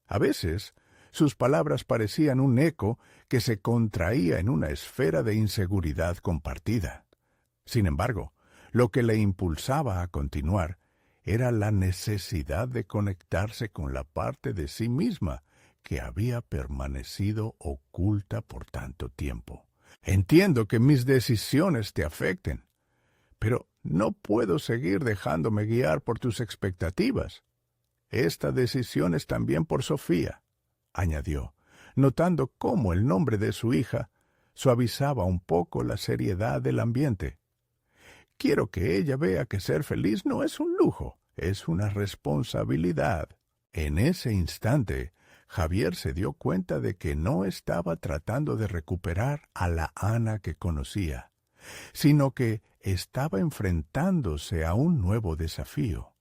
A veces, sus palabras parecían un eco que se contraía en una esfera de inseguridad compartida. Sin embargo, lo que le impulsaba a continuar era la necesidad de conectarse con la parte de sí misma que había permanecido oculta por tanto tiempo. Entiendo que mis decisiones te afecten, pero no puedo seguir dejándome guiar por tus expectativas. Esta decisión es también por Sofía, añadió, notando cómo el nombre de su hija suavizaba un poco la seriedad del ambiente. Quiero que ella vea que ser feliz no es un lujo, es una responsabilidad. En ese instante, Javier se dio cuenta de que no estaba tratando de recuperar a la Ana que conocía, sino que estaba enfrentándose a un nuevo desafío,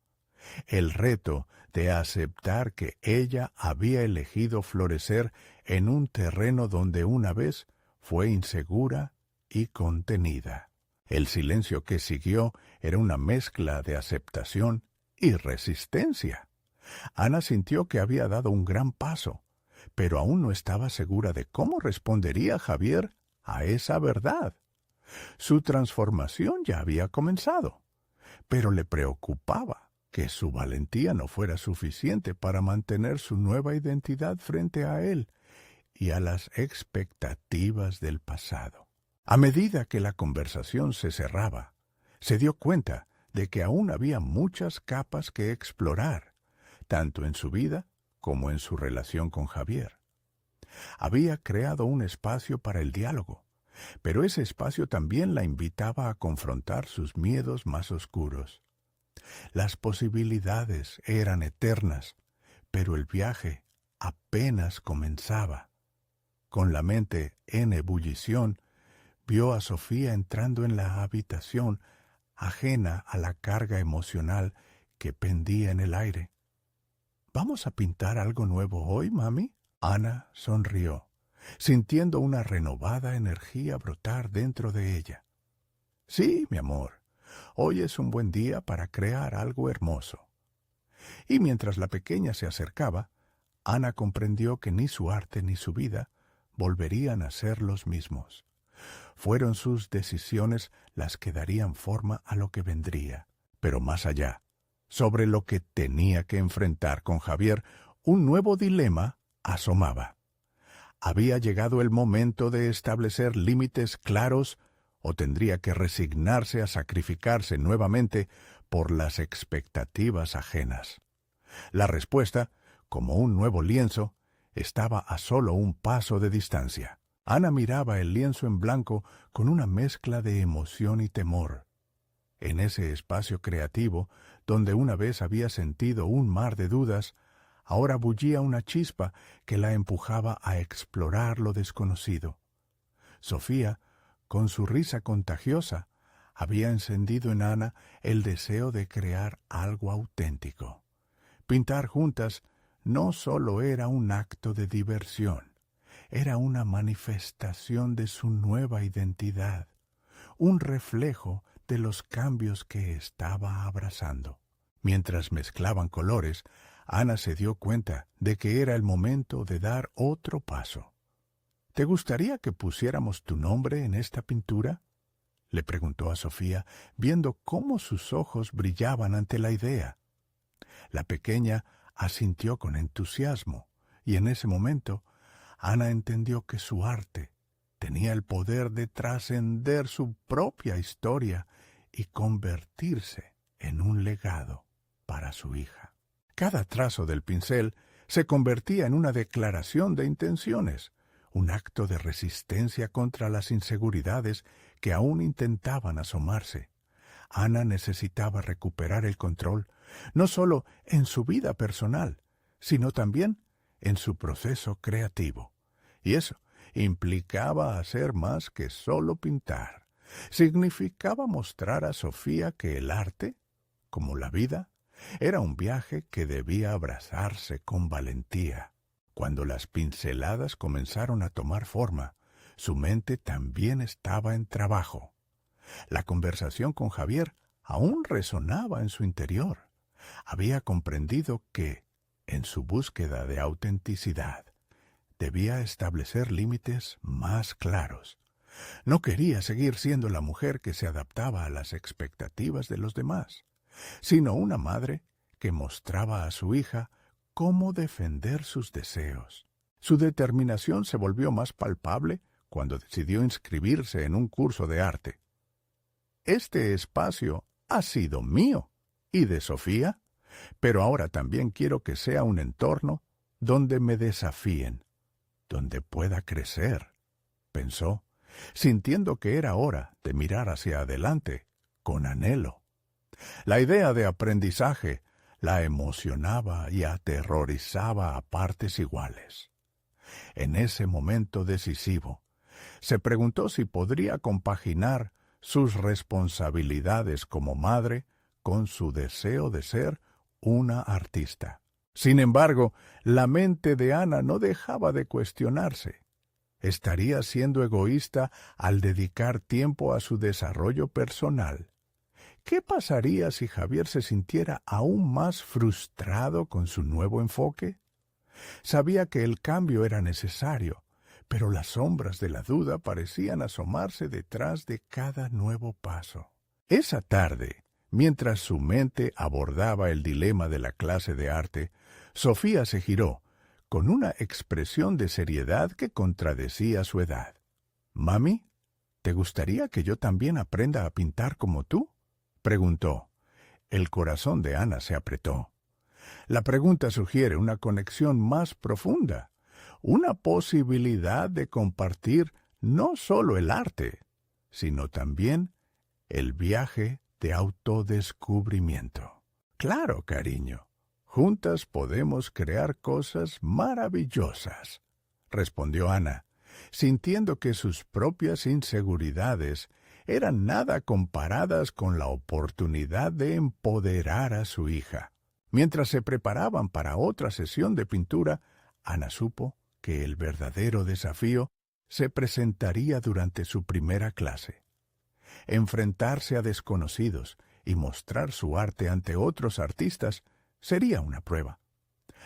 el reto de aceptar que ella había elegido florecer en un terreno donde una vez fue insegura y contenida. El silencio que siguió era una mezcla de aceptación y resistencia. Ana sintió que había dado un gran paso, pero aún no estaba segura de cómo respondería Javier a esa verdad. Su transformación ya había comenzado, pero le preocupaba que su valentía no fuera suficiente para mantener su nueva identidad frente a él y a las expectativas del pasado. A medida que la conversación se cerraba, se dio cuenta de que aún había muchas capas que explorar, tanto en su vida como en su relación con Javier. Había creado un espacio para el diálogo, pero ese espacio también la invitaba a confrontar sus miedos más oscuros. Las posibilidades eran eternas, pero el viaje apenas comenzaba. Con la mente en ebullición, vio a Sofía entrando en la habitación, ajena a la carga emocional que pendía en el aire. ¿Vamos a pintar algo nuevo hoy, mami? Ana sonrió, sintiendo una renovada energía brotar dentro de ella. Sí, mi amor, hoy es un buen día para crear algo hermoso. Y mientras la pequeña se acercaba, Ana comprendió que ni su arte ni su vida volverían a ser los mismos. Fueron sus decisiones las que darían forma a lo que vendría. Pero más allá, sobre lo que tenía que enfrentar con Javier, un nuevo dilema asomaba. ¿Había llegado el momento de establecer límites claros o tendría que resignarse a sacrificarse nuevamente por las expectativas ajenas? La respuesta, como un nuevo lienzo, estaba a solo un paso de distancia. Ana miraba el lienzo en blanco con una mezcla de emoción y temor. En ese espacio creativo, donde una vez había sentido un mar de dudas, ahora bullía una chispa que la empujaba a explorar lo desconocido. Sofía, con su risa contagiosa, había encendido en Ana el deseo de crear algo auténtico. Pintar juntas no solo era un acto de diversión, era una manifestación de su nueva identidad, un reflejo de los cambios que estaba abrazando. Mientras mezclaban colores, Ana se dio cuenta de que era el momento de dar otro paso. ¿Te gustaría que pusiéramos tu nombre en esta pintura?, le preguntó a Sofía, viendo cómo sus ojos brillaban ante la idea. La pequeña asintió con entusiasmo, y en ese momento Ana entendió que su arte tenía el poder de trascender su propia historia y convertirse en un legado para su hija. Cada trazo del pincel se convertía en una declaración de intenciones, un acto de resistencia contra las inseguridades que aún intentaban asomarse. Ana necesitaba recuperar el control, no solo en su vida personal, sino también en su proceso creativo. Y eso implicaba hacer más que solo pintar. Significaba mostrar a Sofía que el arte, como la vida, era un viaje que debía abrazarse con valentía. Cuando las pinceladas comenzaron a tomar forma, su mente también estaba en trabajo. La conversación con Javier aún resonaba en su interior. Había comprendido que, en su búsqueda de autenticidad, debía establecer límites más claros. No quería seguir siendo la mujer que se adaptaba a las expectativas de los demás, sino una madre que mostraba a su hija cómo defender sus deseos. Su determinación se volvió más palpable cuando decidió inscribirse en un curso de arte. Este espacio ha sido mío y de Sofía, pero ahora también quiero que sea un entorno donde me desafíen, donde pueda crecer, pensó, sintiendo que era hora de mirar hacia adelante con anhelo. La idea de aprendizaje la emocionaba y aterrorizaba a partes iguales. En ese momento decisivo, se preguntó si podría compaginar sus responsabilidades como madre con su deseo de ser una artista. Sin embargo, la mente de Ana no dejaba de cuestionarse. ¿Estaría siendo egoísta al dedicar tiempo a su desarrollo personal? ¿Qué pasaría si Javier se sintiera aún más frustrado con su nuevo enfoque? Sabía que el cambio era necesario, pero las sombras de la duda parecían asomarse detrás de cada nuevo paso. Esa tarde, mientras su mente abordaba el dilema de la clase de arte, Sofía se giró, con una expresión de seriedad que contradecía su edad. «Mami, ¿te gustaría que yo también aprenda a pintar como tú?», preguntó. El corazón de Ana se apretó. La pregunta sugiere una conexión más profunda, una posibilidad de compartir no solo el arte, sino también el viaje de autodescubrimiento. «Claro, cariño, juntas podemos crear cosas maravillosas», respondió Ana, sintiendo que sus propias inseguridades eran nada comparadas con la oportunidad de empoderar a su hija. Mientras se preparaban para otra sesión de pintura, Ana supo que el verdadero desafío se presentaría durante su primera clase. Enfrentarse a desconocidos y mostrar su arte ante otros artistas sería una prueba.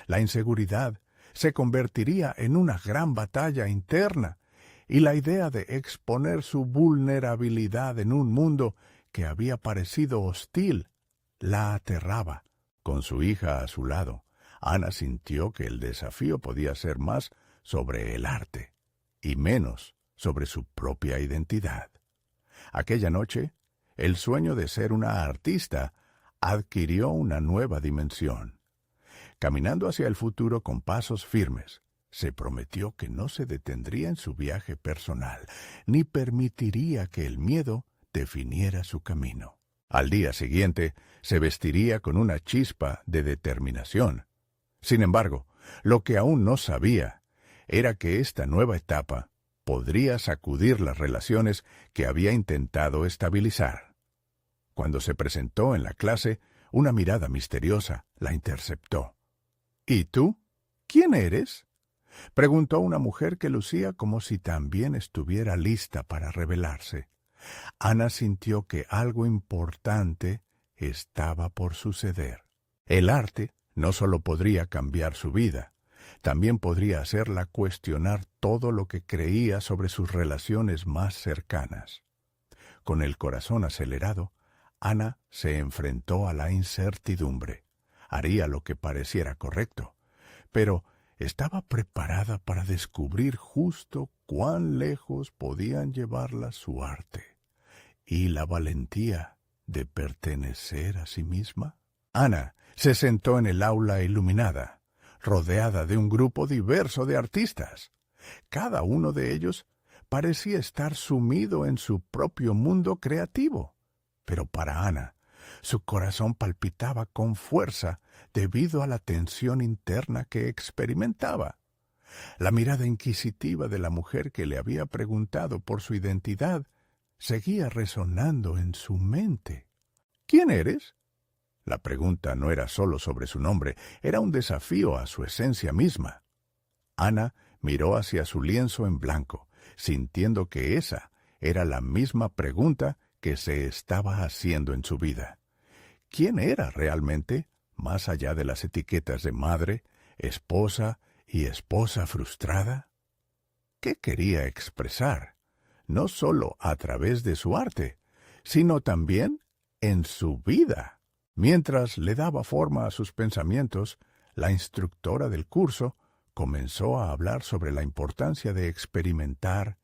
La inseguridad se convertiría en una gran batalla interna, y la idea de exponer su vulnerabilidad en un mundo que había parecido hostil la aterraba. Con su hija a su lado, Ana sintió que el desafío podía ser más sobre el arte y menos sobre su propia identidad. Aquella noche, el sueño de ser una artista adquirió una nueva dimensión. Caminando hacia el futuro con pasos firmes, se prometió que no se detendría en su viaje personal, ni permitiría que el miedo definiera su camino. Al día siguiente, se vestiría con una chispa de determinación. Sin embargo, lo que aún no sabía era que esta nueva etapa podría sacudir las relaciones que había intentado estabilizar. Cuando se presentó en la clase, una mirada misteriosa la interceptó. «¿Y tú? ¿Quién eres?», preguntó una mujer que lucía como si también estuviera lista para revelarse. Ana sintió que algo importante estaba por suceder. El arte no solo podría cambiar su vida, también podría hacerla cuestionar todo lo que creía sobre sus relaciones más cercanas. Con el corazón acelerado, Ana se enfrentó a la incertidumbre. Haría lo que pareciera correcto, pero estaba preparada para descubrir justo cuán lejos podían llevarla su arte y la valentía de pertenecer a sí misma. Ana se sentó en el aula iluminada, rodeada de un grupo diverso de artistas. Cada uno de ellos parecía estar sumido en su propio mundo creativo. Pero para Ana, su corazón palpitaba con fuerza debido a la tensión interna que experimentaba. La mirada inquisitiva de la mujer que le había preguntado por su identidad seguía resonando en su mente. «¿Quién eres?». La pregunta no era solo sobre su nombre, era un desafío a su esencia misma. Ana miró hacia su lienzo en blanco, sintiendo que esa era la misma pregunta que se estaba haciendo en su vida. ¿Quién era realmente, más allá de las etiquetas de madre, esposa y esposa frustrada? ¿Qué quería expresar? No solo a través de su arte, sino también en su vida. Mientras le daba forma a sus pensamientos, la instructora del curso comenzó a hablar sobre la importancia de experimentar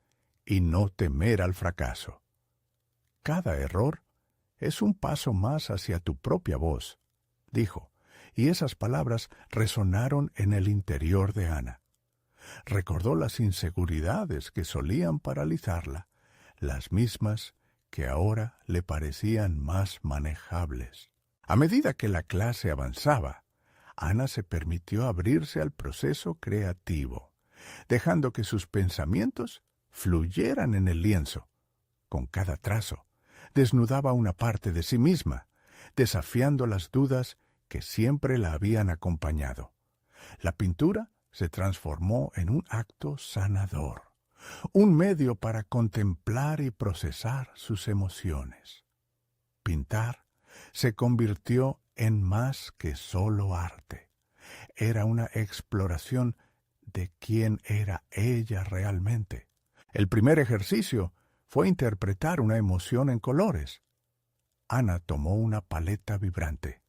y no temer al fracaso. Cada error es un paso más hacia tu propia voz, dijo, y esas palabras resonaron en el interior de Ana. Recordó las inseguridades que solían paralizarla, las mismas que ahora le parecían más manejables. A medida que la clase avanzaba, Ana se permitió abrirse al proceso creativo, dejando que sus pensamientos fluyeran en el lienzo. Con cada trazo, desnudaba una parte de sí misma, desafiando las dudas que siempre la habían acompañado. La pintura se transformó en un acto sanador, un medio para contemplar y procesar sus emociones. Pintar se convirtió en más que solo arte. Era una exploración de quién era ella realmente. El primer ejercicio fue interpretar una emoción en colores. Ana tomó una paleta vibrante,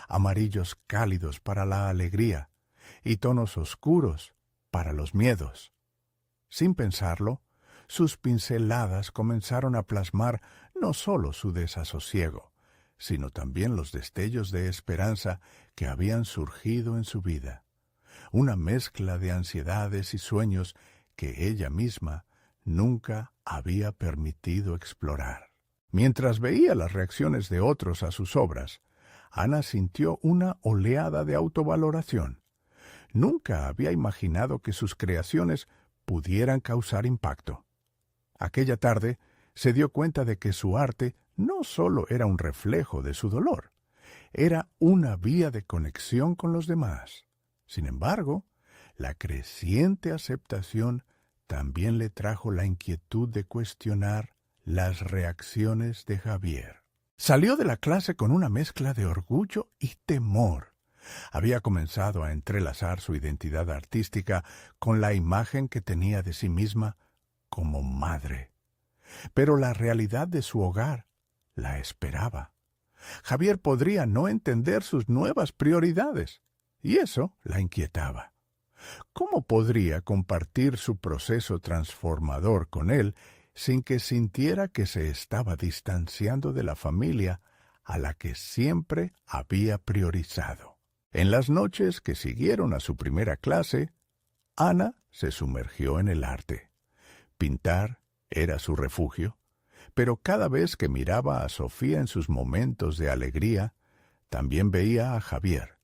amarillos cálidos para la alegría y tonos oscuros para los miedos. Sin pensarlo, sus pinceladas comenzaron a plasmar no solo su desasosiego, sino también los destellos de esperanza que habían surgido en su vida, una mezcla de ansiedades y sueños que ella misma nunca había permitido explorar. Mientras veía las reacciones de otros a sus obras, Ana sintió una oleada de autovaloración. Nunca había imaginado que sus creaciones pudieran causar impacto. Aquella tarde se dio cuenta de que su arte no solo era un reflejo de su dolor, era una vía de conexión con los demás. Sin embargo, la creciente aceptación también le trajo la inquietud de cuestionar las reacciones de Javier. Salió de la clase con una mezcla de orgullo y temor. Había comenzado a entrelazar su identidad artística con la imagen que tenía de sí misma como madre. Pero la realidad de su hogar la esperaba. Javier podría no entender sus nuevas prioridades, y eso la inquietaba. ¿Cómo podría compartir su proceso transformador con él sin que sintiera que se estaba distanciando de la familia a la que siempre había priorizado? En las noches que siguieron a su primera clase, Ana se sumergió en el arte. Pintar era su refugio, pero cada vez que miraba a Sofía en sus momentos de alegría, también veía a Javier,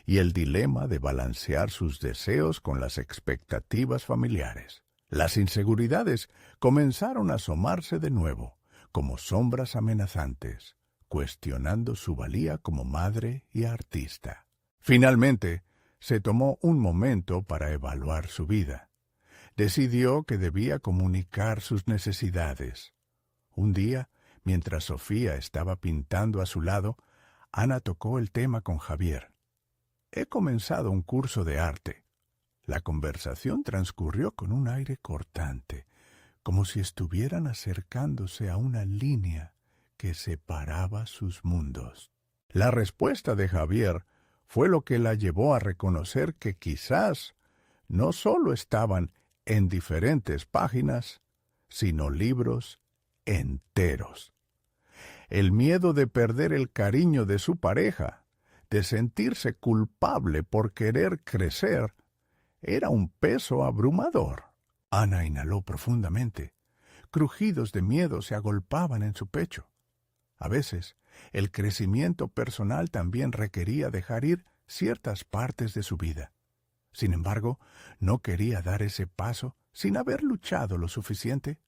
y el dilema de balancear sus deseos con las expectativas familiares. Las inseguridades comenzaron a asomarse de nuevo, como sombras amenazantes, cuestionando su valía como madre y artista. Finalmente, se tomó un momento para evaluar su vida. Decidió que debía comunicar sus necesidades. Un día, mientras Sofía estaba pintando a su lado, Ana tocó el tema con Javier. He comenzado un curso de arte. La conversación transcurrió con un aire cortante, como si estuvieran acercándose a una línea que separaba sus mundos. La respuesta de Javier fue lo que la llevó a reconocer que quizás no solo estaban en diferentes páginas, sino libros enteros. El miedo de perder el cariño de su pareja, de sentirse culpable por querer crecer, era un peso abrumador. Ana inhaló profundamente. Crujidos de miedo se agolpaban en su pecho. A veces, el crecimiento personal también requería dejar ir ciertas partes de su vida. Sin embargo, no quería dar ese paso sin haber luchado lo suficiente.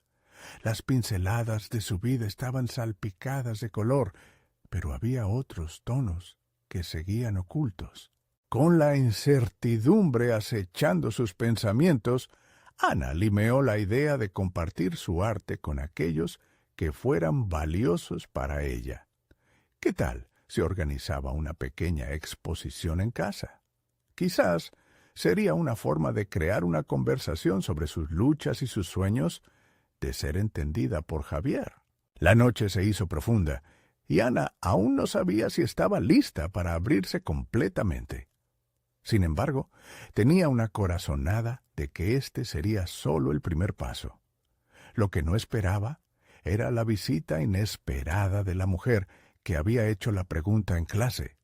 Las pinceladas de su vida estaban salpicadas de color, pero había otros tonos que seguían ocultos. Con la incertidumbre acechando sus pensamientos, Ana limeó la idea de compartir su arte con aquellos que fueran valiosos para ella. ¿Qué tal si organizaba una pequeña exposición en casa? Quizás sería una forma de crear una conversación sobre sus luchas y sus sueños, de ser entendida por Javier. La noche se hizo profunda, y Ana aún no sabía si estaba lista para abrirse completamente. Sin embargo, tenía una corazonada de que este sería solo el primer paso. Lo que no esperaba era la visita inesperada de la mujer que había hecho la pregunta en clase,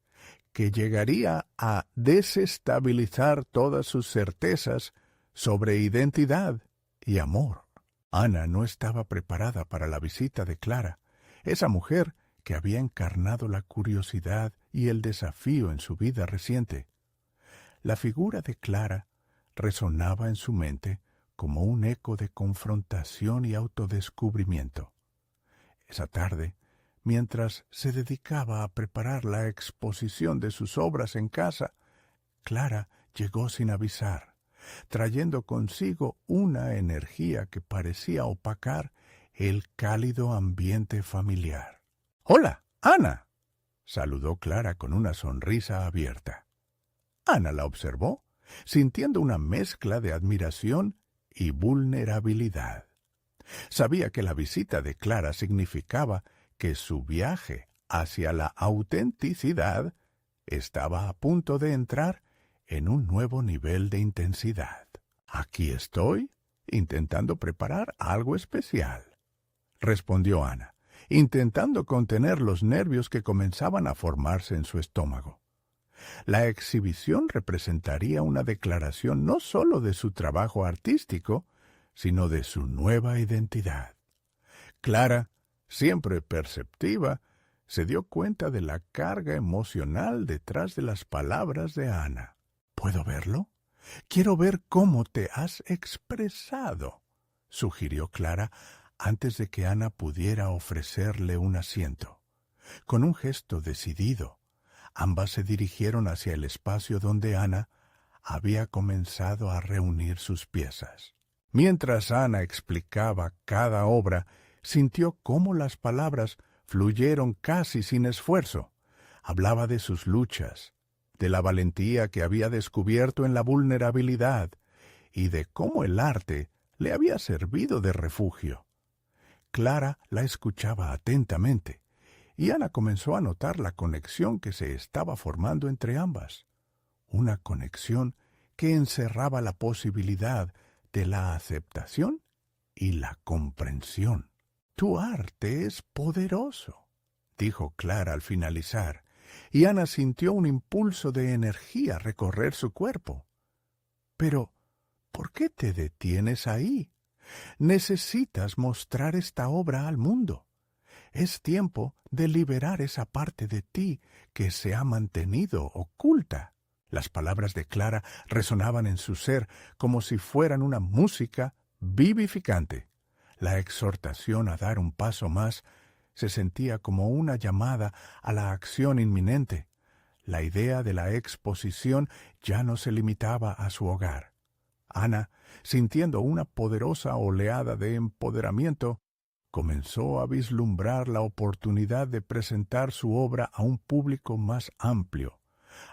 que llegaría a desestabilizar todas sus certezas sobre identidad y amor. Ana no estaba preparada para la visita de Clara, esa mujer que había encarnado la curiosidad y el desafío en su vida reciente. La figura de Clara resonaba en su mente como un eco de confrontación y autodescubrimiento. Esa tarde, mientras se dedicaba a preparar la exposición de sus obras en casa, Clara llegó sin avisar, trayendo consigo una energía que parecía opacar el cálido ambiente familiar. «¡Hola, Ana!», saludó Clara con una sonrisa abierta. Ana la observó, sintiendo una mezcla de admiración y vulnerabilidad. Sabía que la visita de Clara significaba que su viaje hacia la autenticidad estaba a punto de entrar en un nuevo nivel de intensidad. «Aquí estoy, intentando preparar algo especial», respondió Ana, intentando contener los nervios que comenzaban a formarse en su estómago. La exhibición representaría una declaración no sólo de su trabajo artístico, sino de su nueva identidad. Clara, siempre perceptiva, se dio cuenta de la carga emocional detrás de las palabras de Ana. «¿Puedo verlo? Quiero ver cómo te has expresado», sugirió Clara antes de que Ana pudiera ofrecerle un asiento. Con un gesto decidido, ambas se dirigieron hacia el espacio donde Ana había comenzado a reunir sus piezas. Mientras Ana explicaba cada obra, sintió cómo las palabras fluyeron casi sin esfuerzo. Hablaba de sus luchas, de la valentía que había descubierto en la vulnerabilidad y de cómo el arte le había servido de refugio. Clara la escuchaba atentamente, y Ana comenzó a notar la conexión que se estaba formando entre ambas. Una conexión que encerraba la posibilidad de la aceptación y la comprensión. «Tu arte es poderoso», dijo Clara al finalizar, y Ana sintió un impulso de energía recorrer su cuerpo. «Pero, ¿por qué te detienes ahí? Necesitas mostrar esta obra al mundo. Es tiempo de liberar esa parte de ti que se ha mantenido oculta». Las palabras de Clara resonaban en su ser como si fueran una música vivificante. La exhortación a dar un paso más se sentía como una llamada a la acción inminente. La idea de la exposición ya no se limitaba a su hogar. Ana, sintiendo una poderosa oleada de empoderamiento, comenzó a vislumbrar la oportunidad de presentar su obra a un público más amplio,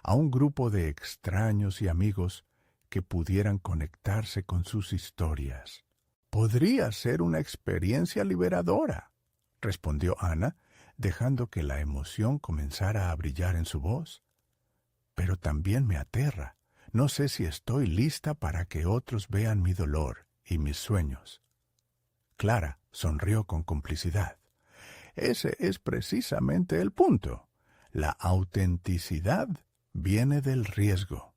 a un grupo de extraños y amigos que pudieran conectarse con sus historias. «Podría ser una experiencia liberadora», respondió Ana, dejando que la emoción comenzara a brillar en su voz. «Pero también me aterra. No sé si estoy lista para que otros vean mi dolor y mis sueños». Clara sonrió con complicidad. «Ese es precisamente el punto. La autenticidad viene del riesgo.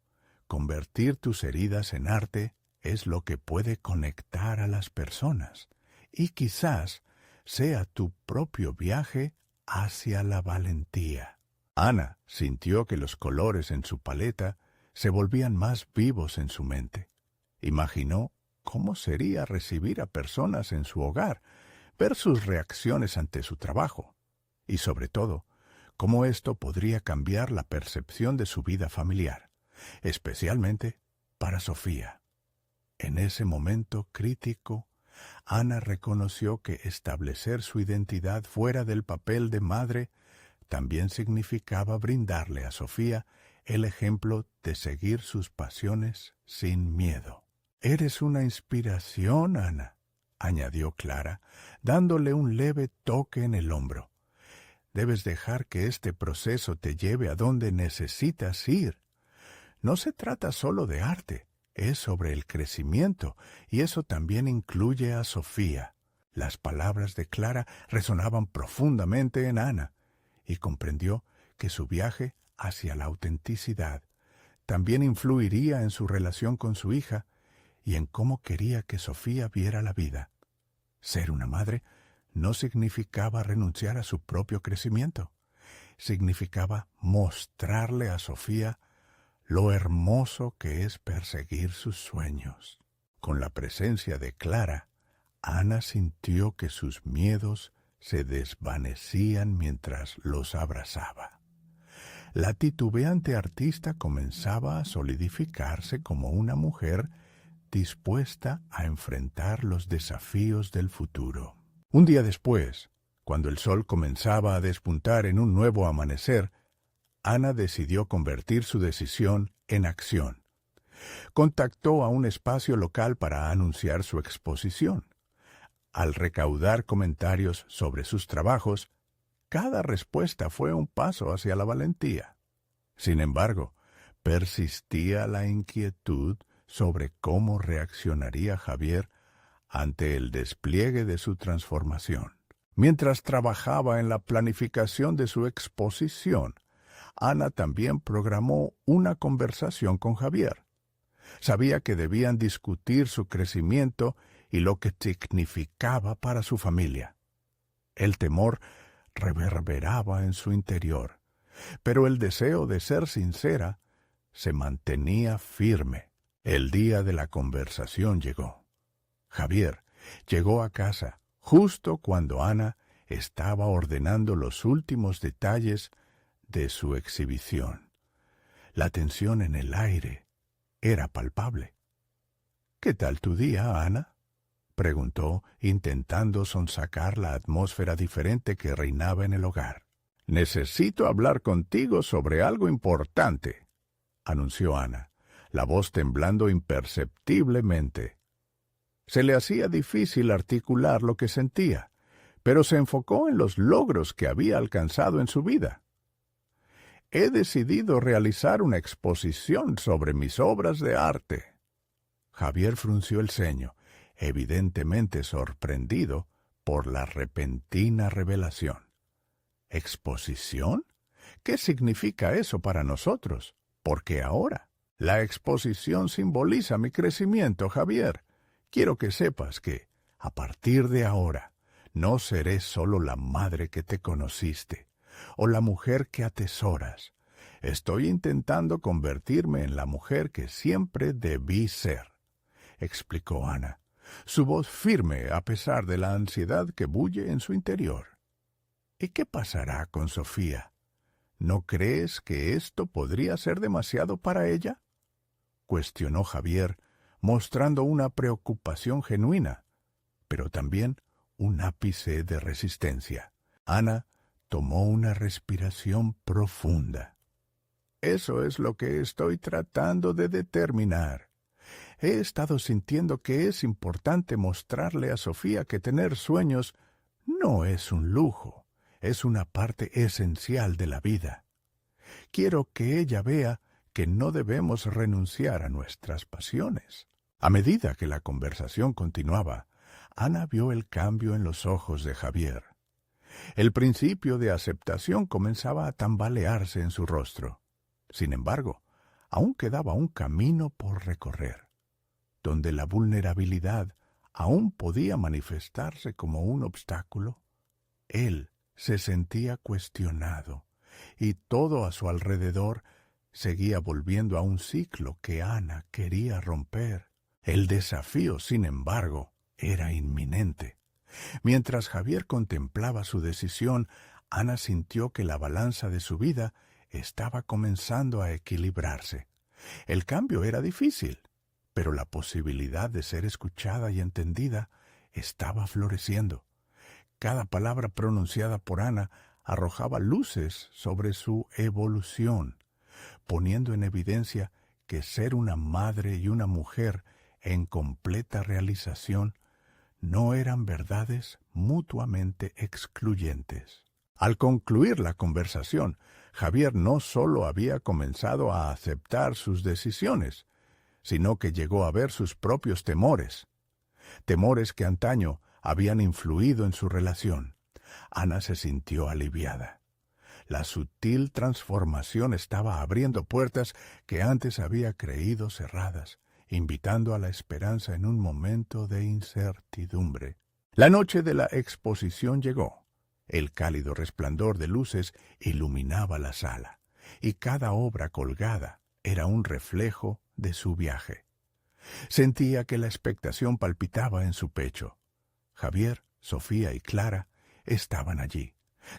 Convertir tus heridas en arte es lo que puede conectar a las personas, y quizás sea tu propio viaje hacia la valentía». Ana sintió que los colores en su paleta se volvían más vivos en su mente. Imaginó cómo sería recibir a personas en su hogar, ver sus reacciones ante su trabajo, y sobre todo, cómo esto podría cambiar la percepción de su vida familiar, especialmente para Sofía. En ese momento crítico, Ana reconoció que establecer su identidad fuera del papel de madre también significaba brindarle a Sofía el ejemplo de seguir sus pasiones sin miedo. «Eres una inspiración, Ana», añadió Clara, dándole un leve toque en el hombro. «Debes dejar que este proceso te lleve a donde necesitas ir. No se trata solo de arte, es sobre el crecimiento, y eso también incluye a Sofía. Las palabras de Clara resonaban profundamente en Ana, y comprendió que su viaje hacia la autenticidad también influiría en su relación con su hija y en cómo quería que Sofía viera la vida. Ser una madre no significaba renunciar a su propio crecimiento. Significaba mostrarle a Sofía lo hermoso que es perseguir sus sueños. Con la presencia de Clara, Ana sintió que sus miedos se desvanecían mientras los abrazaba. La titubeante artista comenzaba a solidificarse como una mujer dispuesta a enfrentar los desafíos del futuro. Un día después, cuando el sol comenzaba a despuntar en un nuevo amanecer, Ana decidió convertir su decisión en acción. Contactó a un espacio local para anunciar su exposición. Al recaudar comentarios sobre sus trabajos, cada respuesta fue un paso hacia la valentía. Sin embargo, persistía la inquietud sobre cómo reaccionaría Javier ante el despliegue de su transformación. Mientras trabajaba en la planificación de su exposición, Ana también programó una conversación con Javier. Sabía que debían discutir su crecimiento y lo que significaba para su familia. El temor reverberaba en su interior, pero el deseo de ser sincera se mantenía firme. El día de la conversación llegó. Javier llegó a casa justo cuando Ana estaba ordenando los últimos detalles de su exhibición. La tensión en el aire era palpable. «¿Qué tal tu día, Ana?», preguntó, intentando sonsacar la atmósfera diferente que reinaba en el hogar. «Necesito hablar contigo sobre algo importante», anunció Ana, la voz temblando imperceptiblemente. Se le hacía difícil articular lo que sentía, pero se enfocó en los logros que había alcanzado en su vida. «He decidido realizar una exposición sobre mis obras de arte». Javier frunció el ceño, evidentemente sorprendido por la repentina revelación. ¿Exposición? ¿Qué significa eso para nosotros? ¿Por qué ahora? La exposición simboliza mi crecimiento, Javier. Quiero que sepas que, a partir de ahora, no seré solo la madre que te conociste, o la mujer que atesoras. Estoy intentando convertirme en la mujer que siempre debí ser, explicó Ana, su voz firme a pesar de la ansiedad que bulle en su interior. ¿Y qué pasará con Sofía? ¿No crees que esto podría ser demasiado para ella?, cuestionó Javier, mostrando una preocupación genuina, pero también un ápice de resistencia. Ana tomó una respiración profunda. Eso es lo que estoy tratando de determinar. He estado sintiendo que es importante mostrarle a Sofía que tener sueños no es un lujo, es una parte esencial de la vida. Quiero que ella vea que no debemos renunciar a nuestras pasiones. A medida que la conversación continuaba, Ana vio el cambio en los ojos de Javier. El principio de aceptación comenzaba a tambalearse en su rostro. Sin embargo, aún quedaba un camino por recorrer, donde la vulnerabilidad aún podía manifestarse como un obstáculo. Él se sentía cuestionado, y todo a su alrededor seguía volviendo a un ciclo que Ana quería romper. El desafío, sin embargo, era inminente. Mientras Javier contemplaba su decisión, Ana sintió que la balanza de su vida estaba comenzando a equilibrarse. El cambio era difícil, pero la posibilidad de ser escuchada y entendida estaba floreciendo. Cada palabra pronunciada por Ana arrojaba luces sobre su evolución, poniendo en evidencia que ser una madre y una mujer en completa realización no eran verdades mutuamente excluyentes. Al concluir la conversación, Javier no solo había comenzado a aceptar sus decisiones, sino que llegó a ver sus propios temores. Temores que antaño habían influido en su relación. Ana se sintió aliviada. La sutil transformación estaba abriendo puertas que antes había creído cerradas, invitando a la esperanza en un momento de incertidumbre. La noche de la exposición llegó. El cálido resplandor de luces iluminaba la sala, y cada obra colgada era un reflejo de su viaje. Sentía que la expectación palpitaba en su pecho. Javier, Sofía y Clara estaban allí,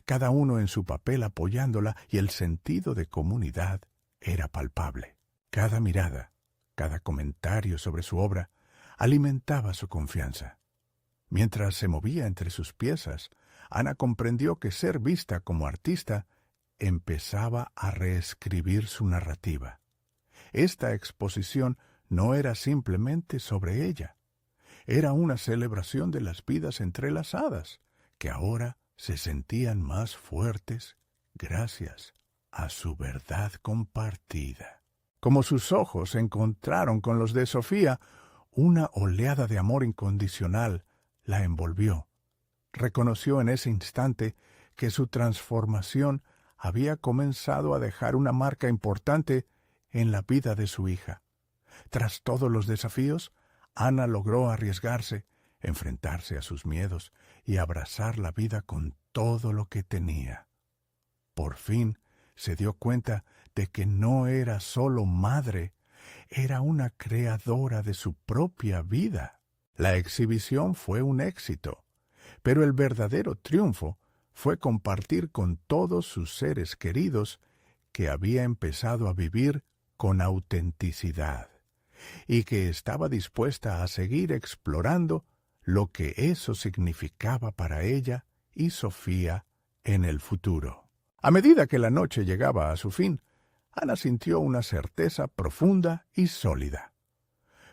cada uno en su papel apoyándola, y el sentido de comunidad era palpable. Cada mirada, cada comentario sobre su obra alimentaba su confianza. Mientras se movía entre sus piezas, Ana comprendió que ser vista como artista empezaba a reescribir su narrativa. Esta exposición no era simplemente sobre ella. Era una celebración de las vidas entrelazadas, que ahora se sentían más fuertes gracias a su verdad compartida. Como sus ojos se encontraron con los de Sofía, una oleada de amor incondicional la envolvió. Reconoció en ese instante que su transformación había comenzado a dejar una marca importante en la vida de su hija. Tras todos los desafíos, Ana logró arriesgarse, enfrentarse a sus miedos y abrazar la vida con todo lo que tenía. Por fin se dio cuenta de que no era solo madre, era una creadora de su propia vida. La exhibición fue un éxito, pero el verdadero triunfo fue compartir con todos sus seres queridos que había empezado a vivir con autenticidad y que estaba dispuesta a seguir explorando lo que eso significaba para ella y Sofía en el futuro. A medida que la noche llegaba a su fin, Ana sintió una certeza profunda y sólida.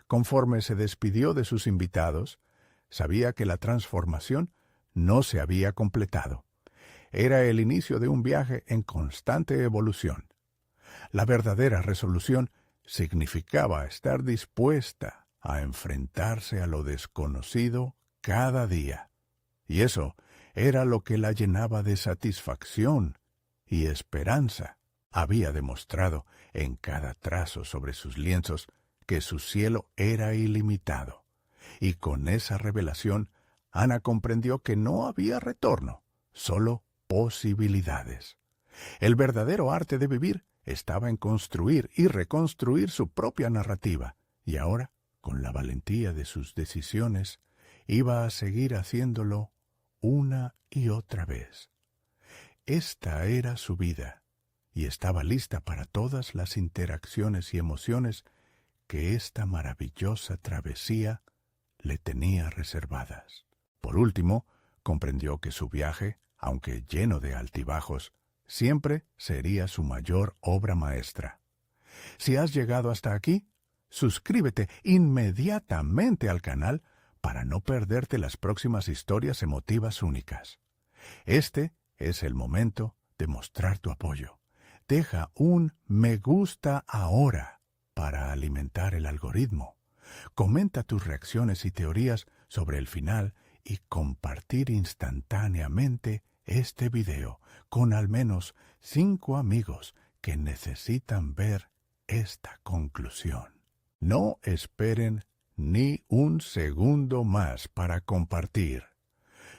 Conforme se despidió de sus invitados, sabía que la transformación no se había completado. Era el inicio de un viaje en constante evolución. La verdadera resolución significaba estar dispuesta a enfrentarse a lo desconocido cada día. Y eso era lo que la llenaba de satisfacción y esperanza. Había demostrado en cada trazo sobre sus lienzos que su cielo era ilimitado. Y con esa revelación, Ana comprendió que no había retorno, solo posibilidades. El verdadero arte de vivir estaba en construir y reconstruir su propia narrativa, y ahora, con la valentía de sus decisiones, iba a seguir haciéndolo una y otra vez. Esta era su vida, y estaba lista para todas las interacciones y emociones que esta maravillosa travesía le tenía reservadas. Por último, comprendió que su viaje, aunque lleno de altibajos, siempre sería su mayor obra maestra. Si has llegado hasta aquí, suscríbete inmediatamente al canal para no perderte las próximas historias emotivas únicas. Este es el momento de mostrar tu apoyo. Deja un me gusta ahora para alimentar el algoritmo. Comenta tus reacciones y teorías sobre el final y compartir instantáneamente este video con al menos 5 amigos que necesitan ver esta conclusión. No esperen ni un segundo más para compartir.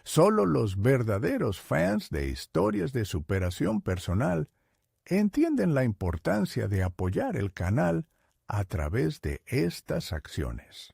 Solo los verdaderos fans de historias de superación personal entienden la importancia de apoyar el canal a través de estas acciones.